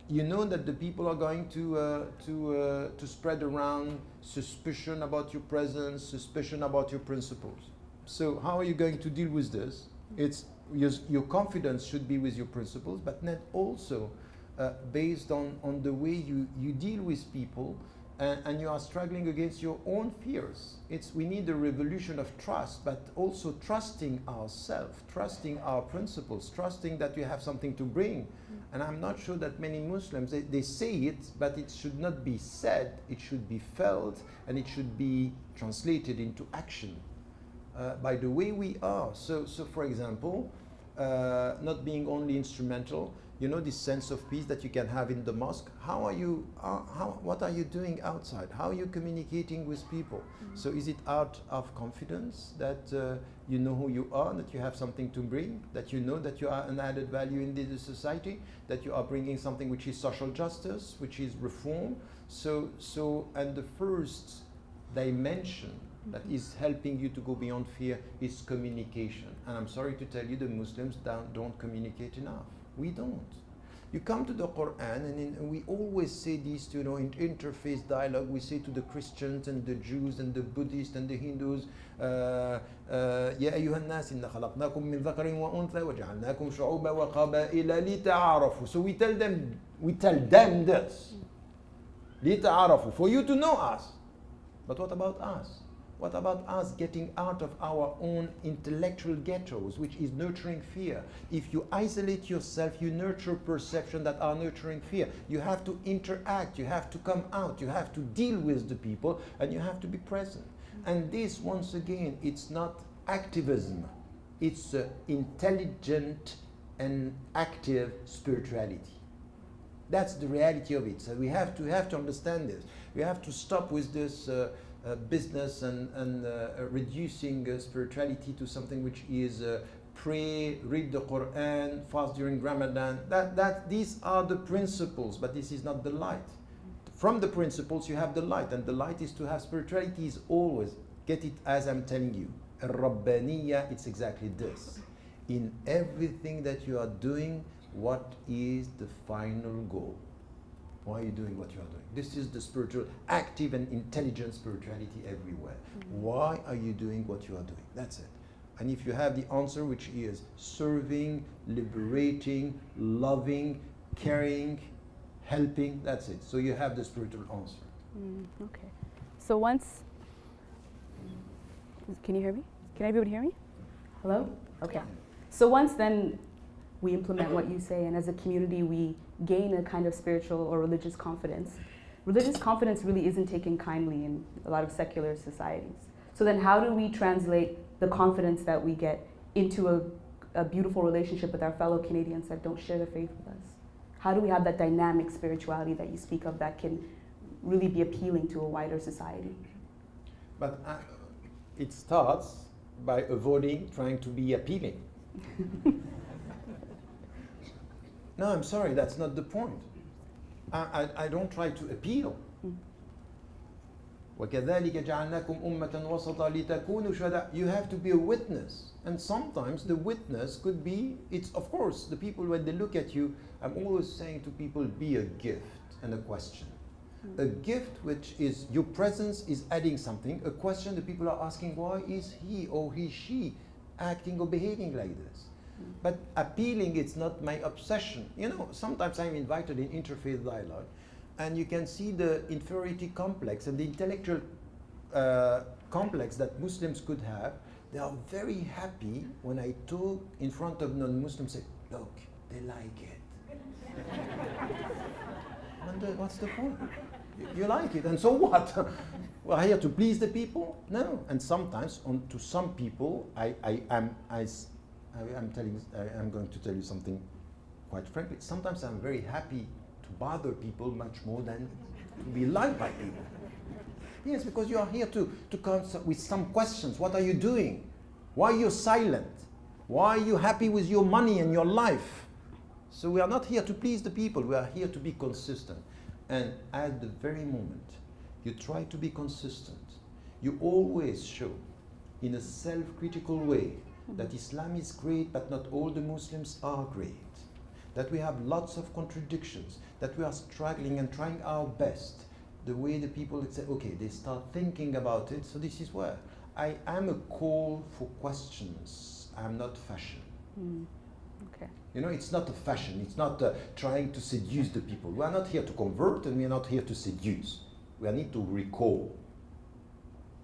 you know that the people are going to spread around suspicion about your presence, suspicion about your principles. So how are you going to deal with this? It's your confidence should be with your principles, but not also based on the way you deal with people. And you are struggling against your own fears. We need a revolution of trust, but also trusting ourselves, trusting our principles, trusting that you have something to bring. And I'm not sure that many Muslims, they say it, but it should not be said, it should be felt, and it should be translated into action by the way we are. So for example, not being only instrumental, you know, this sense of peace that you can have in the mosque. What are you doing outside? How are you communicating with people? So is it out of confidence that you know who you are, that you have something to bring, that you know that you are an added value in the society, that you are bringing something which is social justice, which is reform? And the first dimension that is helping you to go beyond fear is communication. And I'm sorry to tell you, the Muslims don't communicate enough. We don't. You come to the Quran, and we always say this, in interface dialogue, we say to the Christians and the Jews and the Buddhists and the Hindus, يا أيها الناس إن خلقناكم من ذكر وأنثى وجعلناكم شعوبا وقبائل لتعارفوا. So we tell them this, لتعارفوا, for you to know us. But what about us? What about us getting out of our own intellectual ghettos, which is nurturing fear? If you isolate yourself, you nurture perception that are nurturing fear. You have to interact, you have to come out, you have to deal with the people, and you have to be present. And this, once again, it's not activism. It's intelligent and active spirituality. That's the reality of it. So we have to understand this. We have to stop with this business and reducing spirituality to something which is pray, read the Quran, fast during Ramadan. These are the principles, but this is not the light. From the principles, you have the light, and the light is to have spirituality is always, get it as I'm telling you. Rabbaniya, it's exactly this. In everything that you are doing, what is the final goal? Why are you doing what you are doing? This is the spiritual, active and intelligent spirituality everywhere. Why are you doing what you are doing? That's it. And if you have the answer, which is serving, liberating, loving, caring, helping, that's it. So you have the spiritual answer. Okay. So once, can you hear me? Can everybody hear me? Hello? Okay. So once then we implement what you say, and as a community we gain a kind of spiritual or religious confidence. Religious confidence really isn't taken kindly in a lot of secular societies. So then how do we translate the confidence that we get into a beautiful relationship with our fellow Canadians that don't share the faith with us? How do we have that dynamic spirituality that you speak of that can really be appealing to a wider society? But it starts by avoiding trying to be appealing. No, I'm sorry, that's not the point. I don't try to appeal. وَكَذَلِكَ جَعَلْنَاكُمْ أُمَّةً وَسَطًا لِتَكُونُوا شُهَدَاءَ. You have to be a witness. And sometimes the witness could be, it's of course, the people when they look at you, I'm always saying to people, be a gift and a question. A gift which is, your presence is adding something. A question the people are asking, why is he or she acting or behaving like this? But appealing, it's not my obsession. You know, sometimes I'm invited in interfaith dialogue, and you can see the inferiority complex and the intellectual complex that Muslims could have. They are very happy when I talk in front of non-Muslims, say, look, they like it. And what's the point? You like it, and so what? We're here to please the people? No. And sometimes, to some people, I'm going to tell you something quite frankly. Sometimes I'm very happy to bother people much more than to be liked by people. Yes, because you are here to come with some questions. What are you doing? Why are you silent? Why are you happy with your money and your life? So we are not here to please the people. We are here to be consistent. And at the very moment you try to be consistent, you always show in a self-critical way that Islam is great, but not all the Muslims are great. That we have lots of contradictions, that we are struggling and trying our best. The way the people would say, okay, they start thinking about it. So this is where I am a call for questions. I'm not fashion. Okay. You know, it's not a fashion. It's not trying to seduce the people. We are not here to convert, and we are not here to seduce. We need to recall.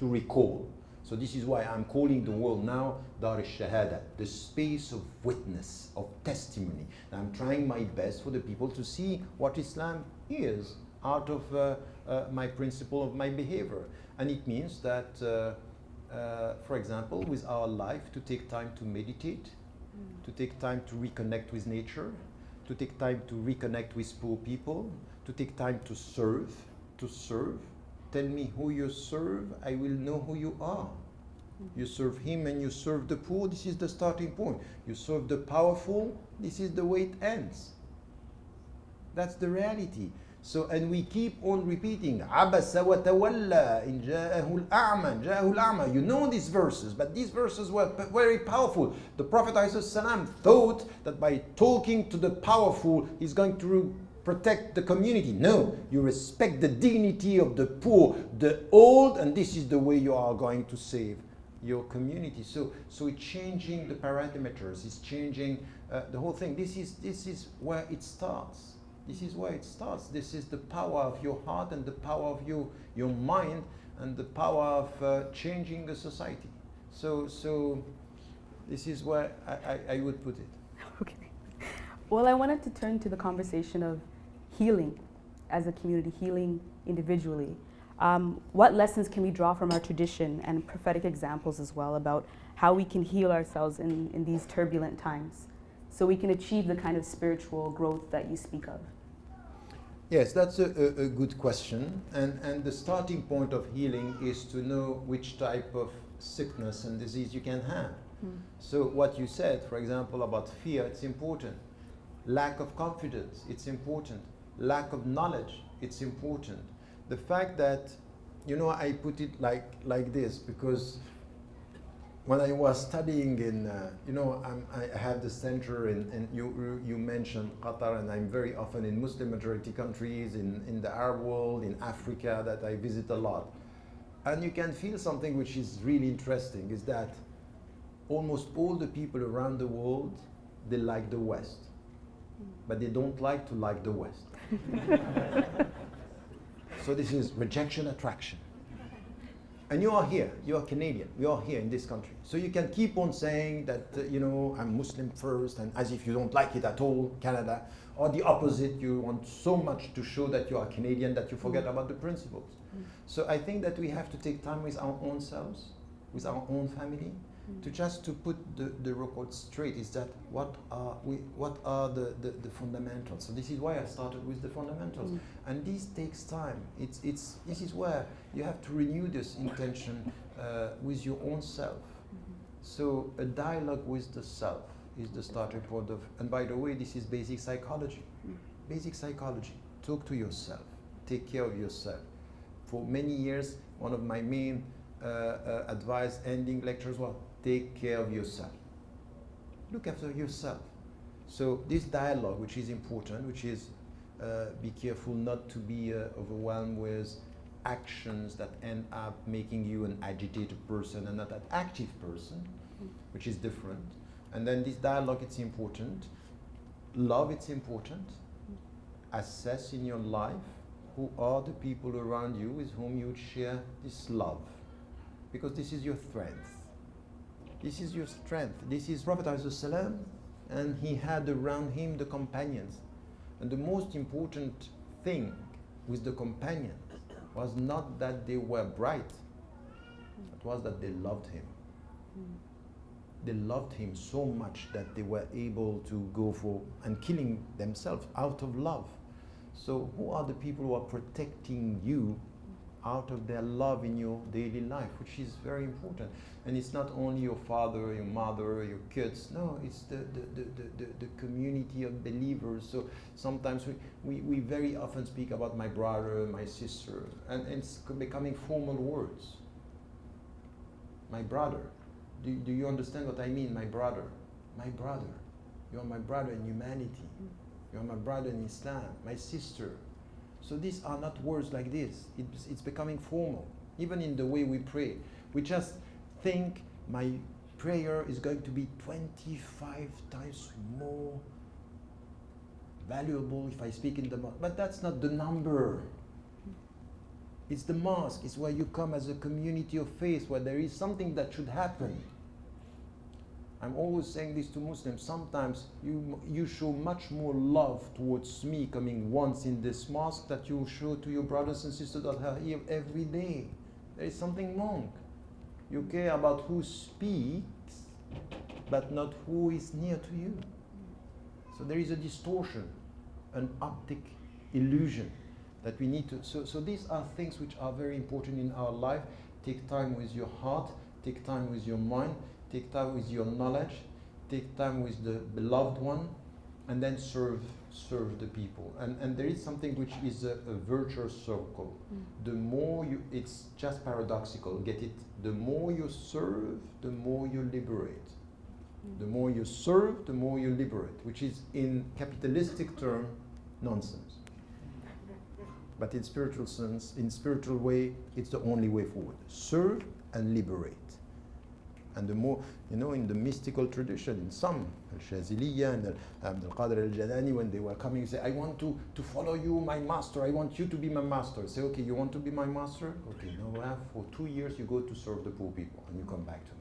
To recall. So this is why I'm calling the world now Dar al-Shahada, the space of witness, of testimony. And I'm trying my best for the people to see what Islam is out of my principle of my behavior. And it means that, for example, with our life, to take time to meditate, to take time to reconnect with nature, to take time to reconnect with poor people, to take time to serve, Tell me who you serve, I will know who you are. You serve him and you serve the poor, this is the starting point. You serve the powerful, this is the way it ends. That's the reality. So, and we keep on repeating, عَبَسَ وَتَوَلَّى إِنْ جَاءَهُ الْأَعْمَى جَاءَهُ الْأَعْمَى. You know these verses, but these verses were very powerful. The Prophet ﷺ thought that by talking to the powerful, he's going to protect the community. No, you respect the dignity of the poor, the old, and this is the way you are going to save your community. So it's changing the parameters, it's changing the whole thing. This is where it starts. This is where it starts. This is the power of your heart and the power of your mind and the power of changing the society. So this is where I would put it. Okay. Well, I wanted to turn to the conversation of healing as a community, healing individually. What lessons can we draw from our tradition and prophetic examples as well about how we can heal ourselves in these turbulent times so we can achieve the kind of spiritual growth that you speak of? Yes, that's a good question. And the starting point of healing is to know which type of sickness and disease you can have. So what you said, for example, about fear, it's important. Lack of confidence, it's important. lack of knowledge, it's important. The fact that, I put it like this because when I was studying in, I have the center and you mentioned Qatar, and I'm very often in Muslim majority countries, in the Arab world, in Africa, that I visit a lot. And you can feel something which is really interesting, is that almost all the people around the world, they like the West, but they don't like to like the West. So this is rejection, attraction. And you are here, you are Canadian, you are here in this country. So you can keep on saying that, I'm Muslim first, and as if you don't like it at all, Canada, or the opposite, you want so much to show that you are Canadian that you forget about the principles. So I think that we have to take time with our own selves, with our own family, to put the record straight. Is that what are the fundamentals? So this is why I started with the fundamentals, and this takes time. This is where you have to renew this intention with your own self. So a dialogue with the self is the starting point of. And by the way, this is basic psychology. Basic psychology. Talk to yourself. Take care of yourself. For many years, one of my main advice ending lectures was, take care of yourself. Look after yourself. So this dialogue, which is important, which is be careful not to be overwhelmed with actions that end up making you an agitated person and not an active person, which is different. And then this dialogue, it's important. Love, it's important. Assess in your life who are the people around you with whom you would share this love. Because this is your strength. This is your strength. This is Prophet ﷺ, and he had around him the companions. And the most important thing with the companions was not that they were bright, it was that they loved him. They loved him so much that they were able to go for and killing themselves out of love. So who are the people who are protecting you out of their love in your daily life, which is very important. And it's not only your father, your mother, your kids. No, it's the community of believers. So sometimes we very often speak about my brother, my sister, and it's becoming formal words. My brother. Do you understand what I mean? My brother. My brother. You are my brother in humanity. You are my brother in Islam. My sister. So these are not words like this. It's becoming formal. Even in the way we pray. We just think my prayer is going to be 25 times more valuable if I speak in the mosque. But that's not the number. It's the mosque. It's where you come as a community of faith, where there is something that should happen. I'm always saying this to Muslims. Sometimes you show much more love towards me coming once in this mosque that you show to your brothers and sisters that are here every day. There is something wrong. You care about who speaks, but not who is near to you. So there is a distortion, an optic illusion that we need to. So these are things which are very important in our life. Take time with your heart. Take time with your mind. Take time with your knowledge, take time with the beloved one, and then serve the people. And there is something which is a virtuous circle. The more it's just paradoxical, get it? The more you serve, the more you liberate. The more you serve, the more you liberate, which is in capitalistic term, nonsense. But in spiritual sense, in spiritual way, it's the only way forward. Serve and liberate. And the more, in the mystical tradition, in some, Al-Shaziliya and Abdul Qadir al-Jalani, when they were coming, say, I want to follow you, my master. I want you to be my master. Say, okay, you want to be my master? Okay, now for 2 years you go to serve the poor people, and you come back to me.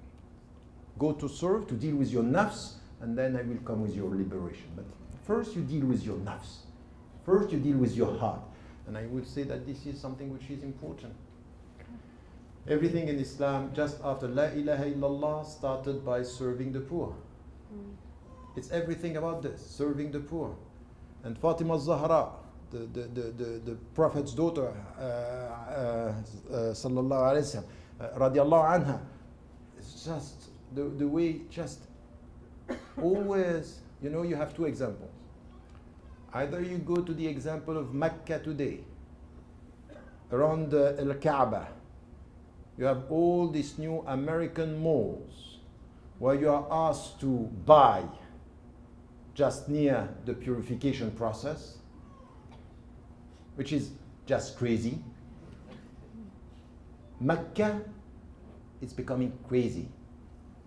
Go to serve, to deal with your nafs, and then I will come with your liberation. But first you deal with your nafs. First you deal with your heart. And I would say that this is something which is important. Everything in Islam, just after La ilaha illallah, started by serving the poor. It's everything about this, serving the poor. And Fatima Zahra, the Prophet's daughter, sallallahu alayhi wa sallam, radiallahu anha, it's just the way, just always, you have two examples. Either you go to the example of Mecca today, around Al-Kaaba, you have all these new American malls where you are asked to buy just near the purification process, which is just crazy. Mecca, it's becoming crazy.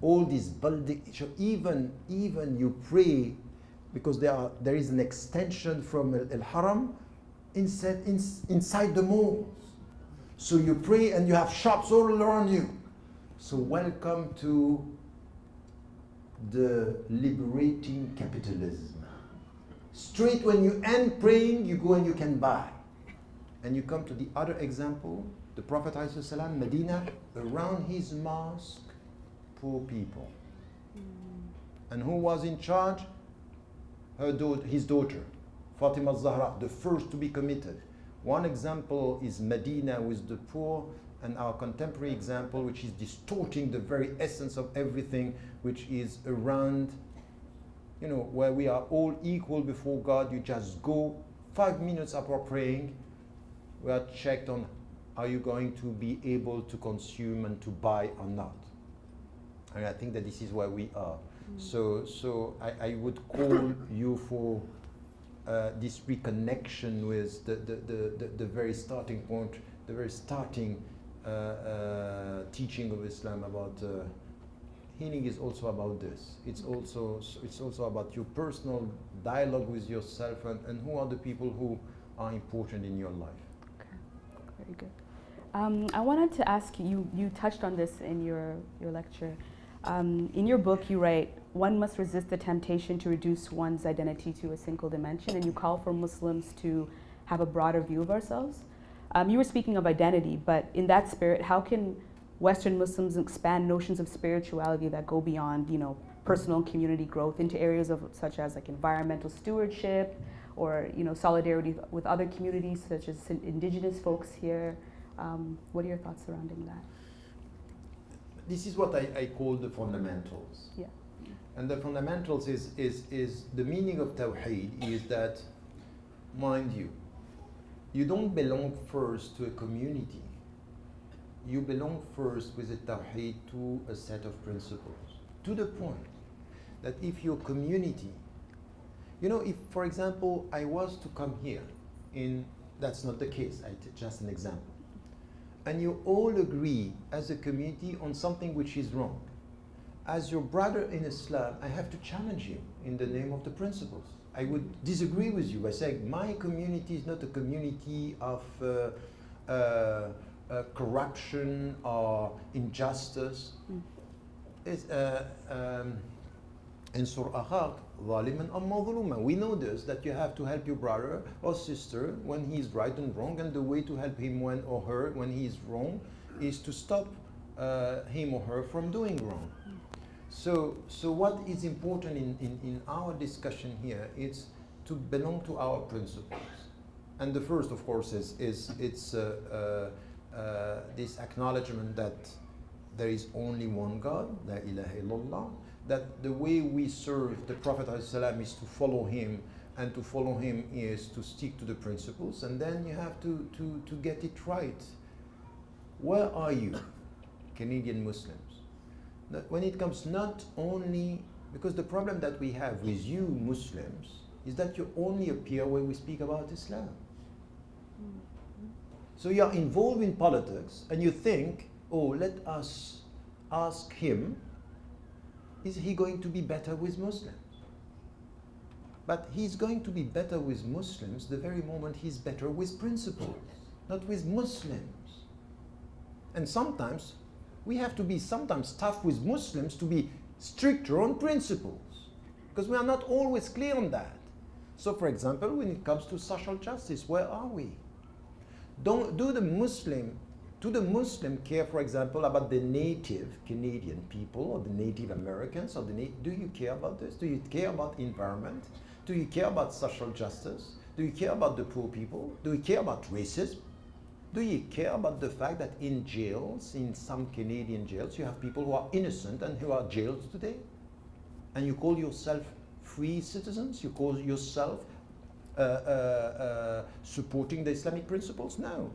All these buildings, even you pray, because there is an extension from Al-Haram inside the malls. So you pray and you have shops all around you. So welcome to the liberating capitalism. Straight when you end praying, you go and you can buy. And you come to the other example, the Prophet ﷺ, Medina, around his mosque, poor people. And who was in charge? His daughter, Fatima al-Zahra, the first to be committed. One example is Medina with the poor, and our contemporary example, which is distorting the very essence of everything, which is around, where we are all equal before God. You just go 5 minutes after praying, we are checked on, are you going to be able to consume and to buy or not? And I think that this is where we are. So I would call you for this reconnection with the very starting point, the very starting teaching of Islam about healing is also about this. It's also about your personal dialogue with yourself and who are the people who are important in your life. Okay, very good. I wanted to ask you, you touched on this in your lecture. In your book, you write, one must resist the temptation to reduce one's identity to a single dimension, and you call for Muslims to have a broader view of ourselves. You were speaking of identity, but in that spirit, how can Western Muslims expand notions of spirituality that go beyond, personal and community growth into areas of such as like environmental stewardship, or solidarity with other communities such as indigenous folks here? What are your thoughts surrounding that? This is what I call the fundamentals. Yeah. And the fundamentals is the meaning of Tawheed is that, mind you, you don't belong first to a community. You belong first with a Tawheed to a set of principles. To the point that if your community, if, for example, I was to come here, that's not the case, just an example, and you all agree as a community on something which is wrong, as your brother in Islam, I have to challenge you in the name of the principles. I would disagree with you by saying my community is not a community of corruption or injustice. انصر أخاك ظالما أو مظلوما. We know this, that you have to help your brother or sister when he is right and wrong, and the way to help him or her when he is wrong is to stop him or her from doing wrong. So what is important in our discussion here is to belong to our principles. And the first, of course, is this acknowledgement that there is only one God, La ilaha illallah, that the way we serve the Prophet ﷺ is to follow him, and to follow him is to stick to the principles, and then you have to get it right. Where are you, Canadian Muslims? When it comes not only, because the problem that we have with you Muslims is that you only appear when we speak about Islam. So you are involved in politics and you think, oh, let us ask him, is he going to be better with Muslims? But he's going to be better with Muslims the very moment he's better with principles, not with Muslims. And sometimes we have to be sometimes tough with Muslims to be stricter on principles, because we are not always clear on that. So for example, when it comes to social justice, where are we? Do the Muslim care, for example, about the native Canadian people or the Native Americans? Or do you care about this? Do you care about environment? Do you care about social justice? Do you care about the poor people? Do you care about racism? Do you care about the fact that in jails, in some Canadian jails, you have people who are innocent and who are jailed today? And you call yourself free citizens? You call yourself supporting the Islamic principles? No.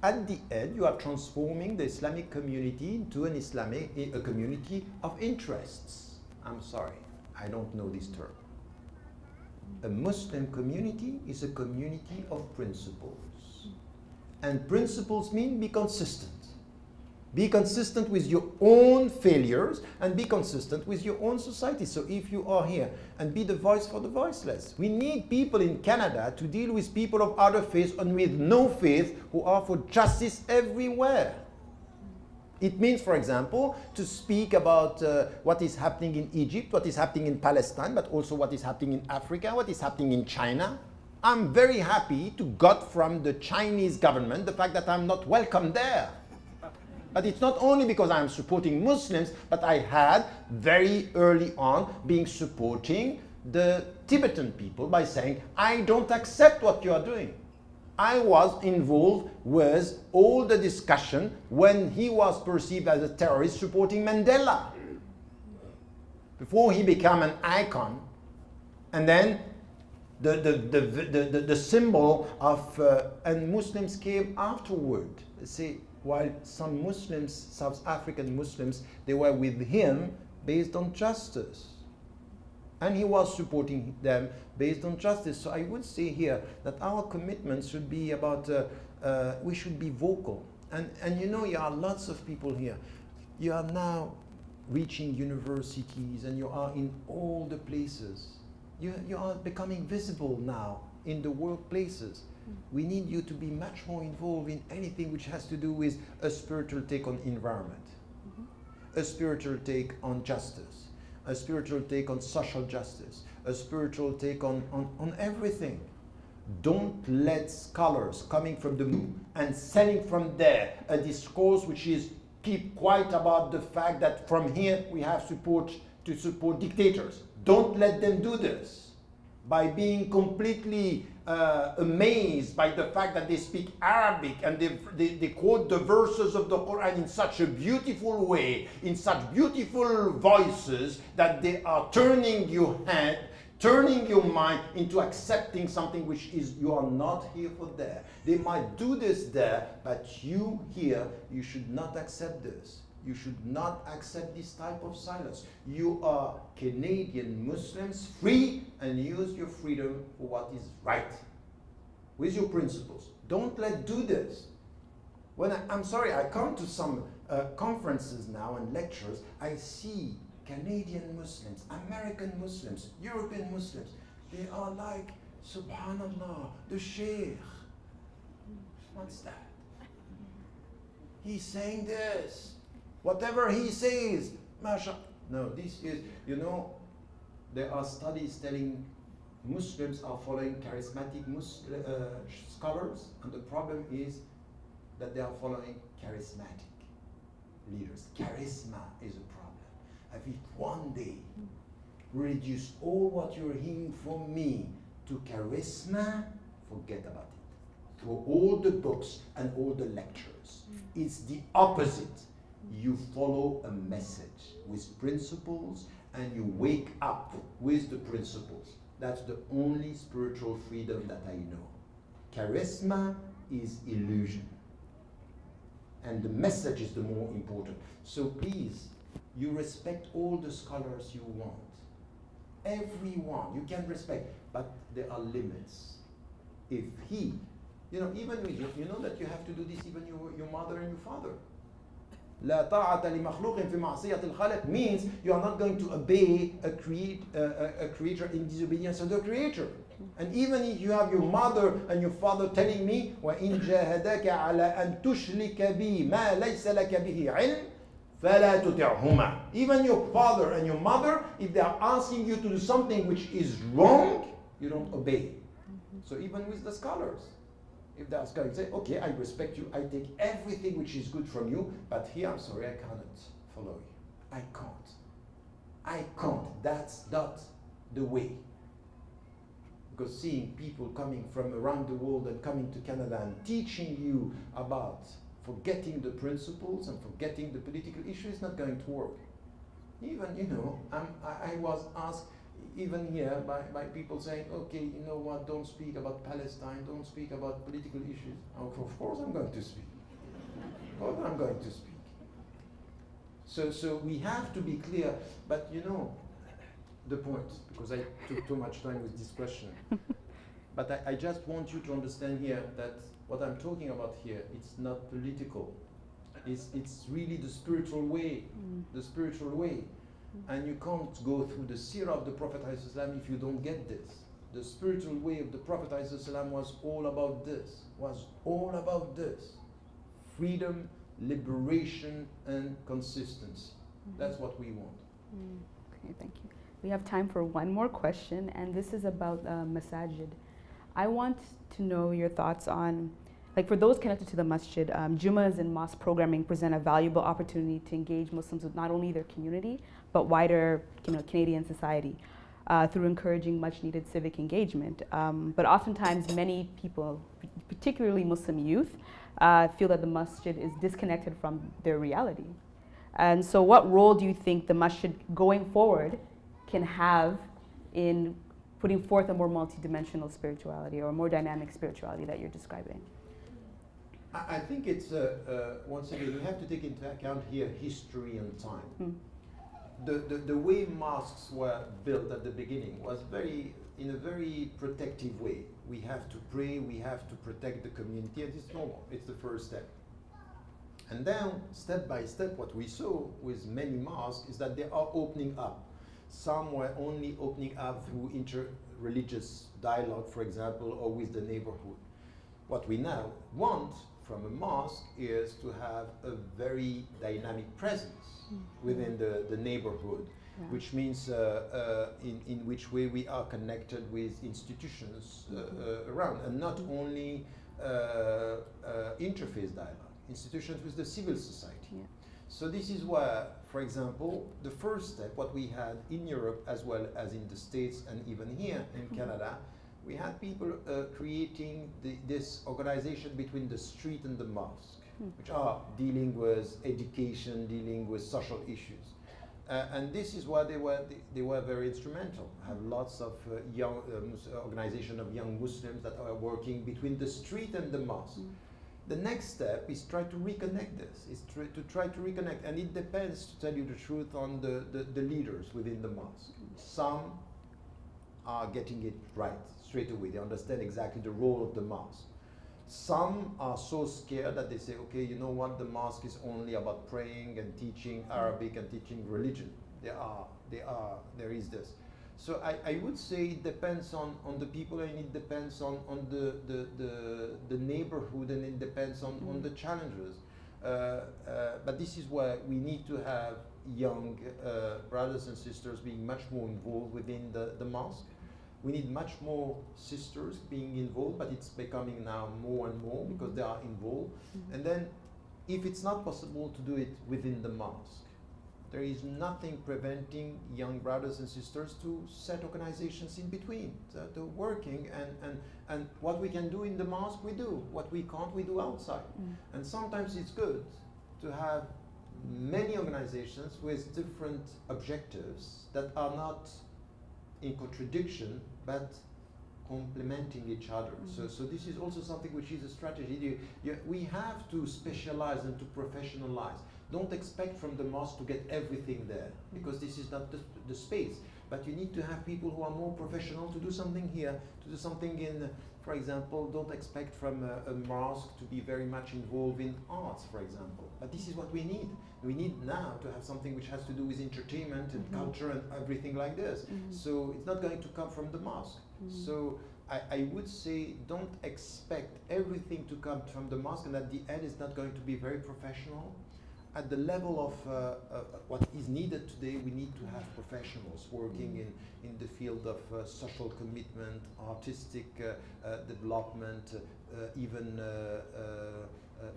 At the end, you are transforming the Islamic community into a community of interests. I'm sorry, I don't know this term. A Muslim community is a community of principles. And principles mean be consistent. Be consistent with your own failures and be consistent with your own society. So if you are here, and be the voice for the voiceless. We need people in Canada to deal with people of other faiths and with no faith who are for justice everywhere. It means, for example, to speak about what is happening in Egypt, what is happening in Palestine, but also what is happening in Africa, what is happening in China. I'm very happy to got from the Chinese government the fact that I'm not welcome there. But it's not only because I'm supporting Muslims, but I had very early on been supporting the Tibetan people by saying, I don't accept what you are doing. I was involved with all the discussion when he was perceived as a terrorist supporting Mandela. Before he became an icon, and then the symbol of, and Muslims came afterward. See, while some Muslims, South African Muslims, they were with him based on justice. And he was supporting them based on justice. So I would say here that our commitment should be about, we should be vocal. And you know, there are lots of people here. You are now reaching universities and you are in all the places. You are becoming visible now in the workplaces. We need you to be much more involved in anything which has to do with a spiritual take on environment, a spiritual take on justice, a spiritual take on social justice, a spiritual take on everything. Don't let scholars coming from the moon and selling from there a discourse which is keep quiet about the fact that from here we have to support dictators. Don't let them do this by being completely amazed by the fact that they speak Arabic and they quote the verses of the Quran in such a beautiful way, in such beautiful voices, that they are turning your head, turning your mind into accepting something which is, you are not here for there. They might do this there, but you here, you should not accept this. You should not accept this type of silence. You are Canadian Muslims, free, and use your freedom for what is right, with your principles. Don't do this. When I'm sorry, I come to some conferences now and lectures, I see Canadian Muslims, American Muslims, European Muslims. They are like, subhanallah, the sheikh. What's that? He's saying this. Whatever he says, mashallah. No, this is, you know, there are studies telling Muslims are following charismatic scholars, and the problem is that they are following charismatic leaders. Charisma is a problem. If one day we reduce all what you're hearing from me to charisma, forget about it. Through all the books and all the lectures, it's the opposite. You follow a message with principles and you wake up with the principles. That's the only spiritual freedom that I know. Charisma is illusion. And the message is the more important. So please, you respect all the scholars you want. Everyone, you can respect, but there are limits. If he, you know, even with you know that you have to do this even your mother and your father. لا طاعة لمخلوق في معصية الخالق means you are not going to obey a creator in disobedience of the creator. And even if you have your mother and your father telling me وإن جاهداك على أن تشرك بي ما ليس لك به علم فلا تطعهما. Even your father and your mother, if they are asking you to do something which is wrong, you don't obey. So even with the scholars, if they are going to say, okay, I respect you, I take everything which is good from you, but here, I'm sorry, I cannot follow you. I can't. I can't. That's not the way. Because seeing people coming from around the world and coming to Canada and teaching you about forgetting the principles and forgetting the political issue is not going to work. Even, you know, I was asked even here by people saying, okay, you know what, don't speak about Palestine, don't speak about political issues. Of course I'm going to speak. Of course I'm going to speak. So we have to be clear, but you know, the point, because I took too much time with this question. But I just want you to understand here that what I'm talking about here, it's not political. It's really the spiritual way, the spiritual way. And you can't go through the seerah of the Prophet ﷺ if you don't get this. The spiritual way of the Prophet ﷺ was all about this. Freedom, liberation, and consistency. That's what we want. Okay, thank you. We have time for one more question, and this is about masajid. I want to know your thoughts on, like for those connected to the masjid, Jummahs and mosque programming present a valuable opportunity to engage Muslims with not only their community, but wider Canadian society through encouraging much needed civic engagement. But oftentimes many people, particularly Muslim youth, feel that the masjid is disconnected from their reality. And so what role do you think the masjid going forward can have in putting forth a more multidimensional spirituality or a more dynamic spirituality that you're describing? I think it's, once again, you have to take into account here history and time. The way mosques were built at the beginning was in a very protective way. We have to pray, we have to protect the community, and it's normal, it's the first step. And then, step by step, what we saw with many mosques is that they are opening up. Some were only opening up through inter-religious dialogue, for example, or with the neighborhood. What we now want from a mosque is to have a very dynamic presence within the neighborhood, which means in which way we are connected with institutions around, and not only interface dialogue, institutions with the civil society. So this is where, for example, the first step, what we had in Europe as well as in the States and even here in Canada, we had people creating this organization between the street and the mosque, which are dealing with education, dealing with social issues. And this is why they were very instrumental. I have lots of young organization of young Muslims that are working between the street and the mosque. The next step is try to reconnect this, to try to reconnect, and it depends, to tell you the truth, on the leaders within the mosque. Some are getting it right straight away. They understand exactly the role of the mosque. Some are so scared that they say, okay, you know what, the mosque is only about praying and teaching Arabic and teaching religion. There is this. So I would say it depends on the people, and it depends on the neighborhood, and it depends on the challenges. But this is where we need to have young brothers and sisters being much more involved within the mosque. We need much more sisters being involved, but it's becoming now more and more because they are involved. And then if it's not possible to do it within the mosque, there is nothing preventing young brothers and sisters to set organizations in between, to working, and what we can do in the mosque we do, what we can't we do outside. And sometimes it's good to have many organizations with different objectives that are not in contradiction but complementing each other. So this is also something which is a strategy. We have to specialize and to professionalize. Don't expect from the mosque to get everything there, because this is not the space. But you need to have people who are more professional to do something here, to do something in, for example, don't expect from a mosque to be very much involved in arts, for example. But this is what we need. We need now to have something which has to do with entertainment and culture and everything like this. So it's not going to come from the mosque. So I would say don't expect everything to come from the mosque, and at the end it's not going to be very professional. At the level of what is needed today, we need to have professionals working in the field of social commitment, artistic development, even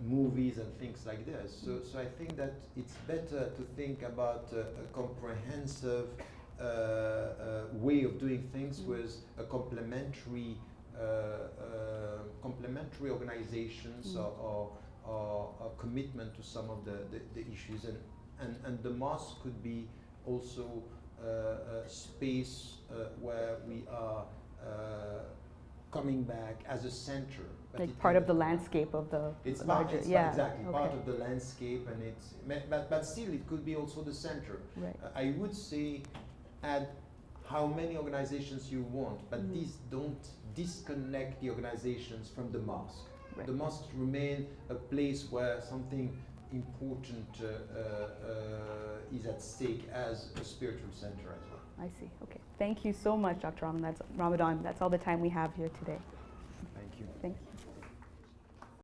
movies and things like this. So I think that it's better to think about a comprehensive way of doing things with a complementary organizations or a commitment to some of the issues, and the mosque could be also space where we are coming back as a center. But Like it part kind of the landscape of the it's larger, part, yeah. exactly, Okay. part of the landscape, and it's, but still it could be also the center. Right. I would say add how many organizations you want, but Mhm. these don't disconnect the organizations from the mosque. Right. The mosques remain a place where something important is at stake as a spiritual center as well. I see. Okay. Thank you so much, Dr. Ramadan. That's all the time we have here today. Thank you. Thanks.